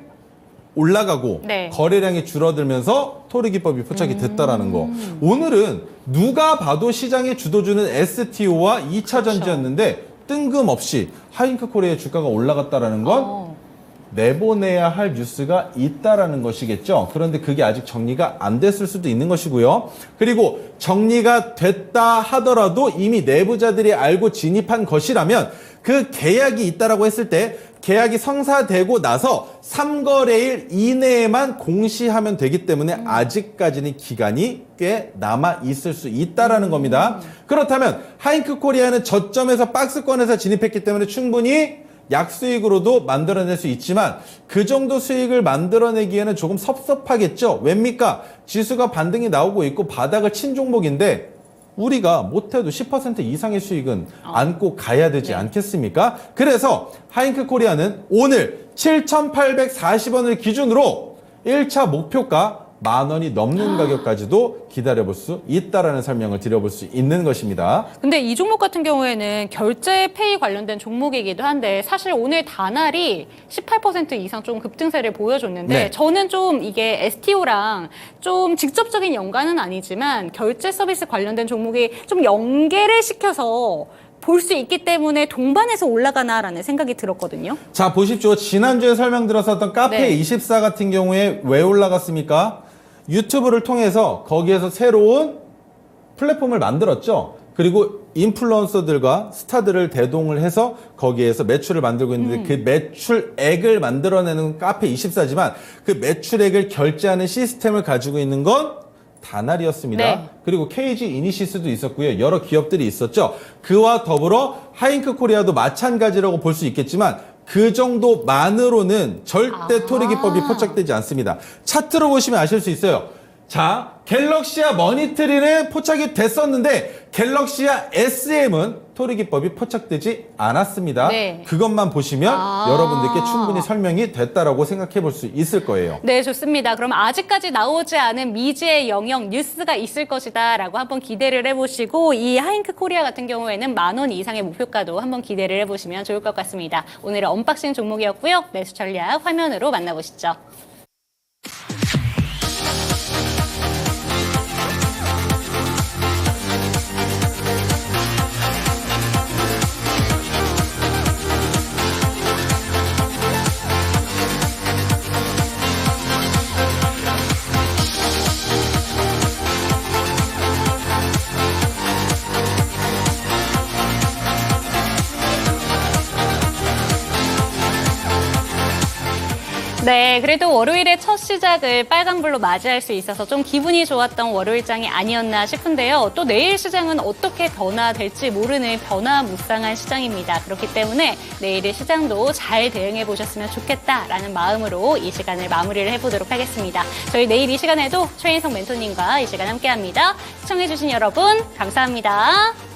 [SPEAKER 4] 올라가고
[SPEAKER 1] 네.
[SPEAKER 4] 거래량이 줄어들면서 토르 기법이 포착이 됐다라는 거. 오늘은 누가 봐도 시장의 주도주는 STO와 2차 전지였는데 뜬금없이 하잉크 코리아의 주가가 올라갔다라는 건 내보내야 할 뉴스가 있다라는 것이겠죠. 그런데 그게 아직 정리가 안 됐을 수도 있는 것이고요. 그리고 정리가 됐다 하더라도 이미 내부자들이 알고 진입한 것이라면 그 계약이 있다라고 했을 때 계약이 성사되고 나서 3거래일 이내에만 공시하면 되기 때문에 아직까지는 기간이 꽤 남아 있을 수 있다라는 겁니다. 그렇다면 하잉크 코리아는 저점에서 박스권에서 진입했기 때문에 충분히 약수익으로도 만들어낼 수 있지만 그 정도 수익을 만들어내기에는 조금 섭섭하겠죠. 왜입니까? 지수가 반등이 나오고 있고 바닥을 친 종목인데 우리가 못해도 10% 이상의 수익은 안고 가야 되지 않겠습니까? 그래서 하잉크 코리아는 오늘 7,840원을 기준으로 1차 목표가 10,000원이 넘는 가격까지도 기다려볼 수 있다라는 설명을 드려볼 수 있는 것입니다.
[SPEAKER 1] 근데 이 종목 같은 경우에는 결제 페이 관련된 종목이기도 한데 사실 오늘 다날이 18% 이상 좀 급등세를 보여줬는데
[SPEAKER 4] 네.
[SPEAKER 1] 저는 좀 이게 STO랑 좀 직접적인 연관은 아니지만 결제 서비스 관련된 종목이 좀 연계를 시켜서 볼 수 있기 때문에 동반해서 올라가나라는 생각이 들었거든요.
[SPEAKER 4] 자, 보십시오. 지난주에 설명드렸었던 카페24 같은 경우에 왜 올라갔습니까? 유튜브를 통해서 거기에서 새로운 플랫폼을 만들었죠. 그리고 인플루언서들과 스타들을 대동을 해서 거기에서 매출을 만들고 있는데 그 매출액을 만들어내는 카페24지만 그 매출액을 결제하는 시스템을 가지고 있는 건 다날이었습니다.
[SPEAKER 1] 네.
[SPEAKER 4] 그리고 KG 이니시스도 있었고요. 여러 기업들이 있었죠. 그와 더불어 하잉크 코리아도 마찬가지라고 볼 수 있겠지만 그 정도만으로는 절대 토르 기법이 포착되지 않습니다. 차트로 보시면 아실 수 있어요. 자, 갤럭시아 머니트리는 포착이 됐었는데 갤럭시아 SM은 토르 기법이 포착되지 않았습니다.
[SPEAKER 1] 네.
[SPEAKER 4] 그것만 보시면 여러분들께 충분히 설명이 됐다라고 생각해 볼 수 있을 거예요.
[SPEAKER 1] 네, 좋습니다. 그럼 아직까지 나오지 않은 미지의 영역 뉴스가 있을 것이다라고 한번 기대를 해보시고 이 하잉크 코리아 같은 경우에는 10,000원 이상의 목표가도 한번 기대를 해보시면 좋을 것 같습니다. 오늘의 언박싱 종목이었고요. 매수 전략 화면으로 만나보시죠. 네, 그래도 월요일의 첫 시작을 빨강불로 맞이할 수 있어서 좀 기분이 좋았던 월요일장이 아니었나 싶은데요. 또 내일 시장은 어떻게 변화될지 모르는 변화무쌍한 시장입니다. 그렇기 때문에 내일의 시장도 잘 대응해 보셨으면 좋겠다라는 마음으로 이 시간을 마무리를 해보도록 하겠습니다. 저희 내일 이 시간에도 최인성 멘토님과 이 시간 함께합니다. 시청해주신 여러분 감사합니다.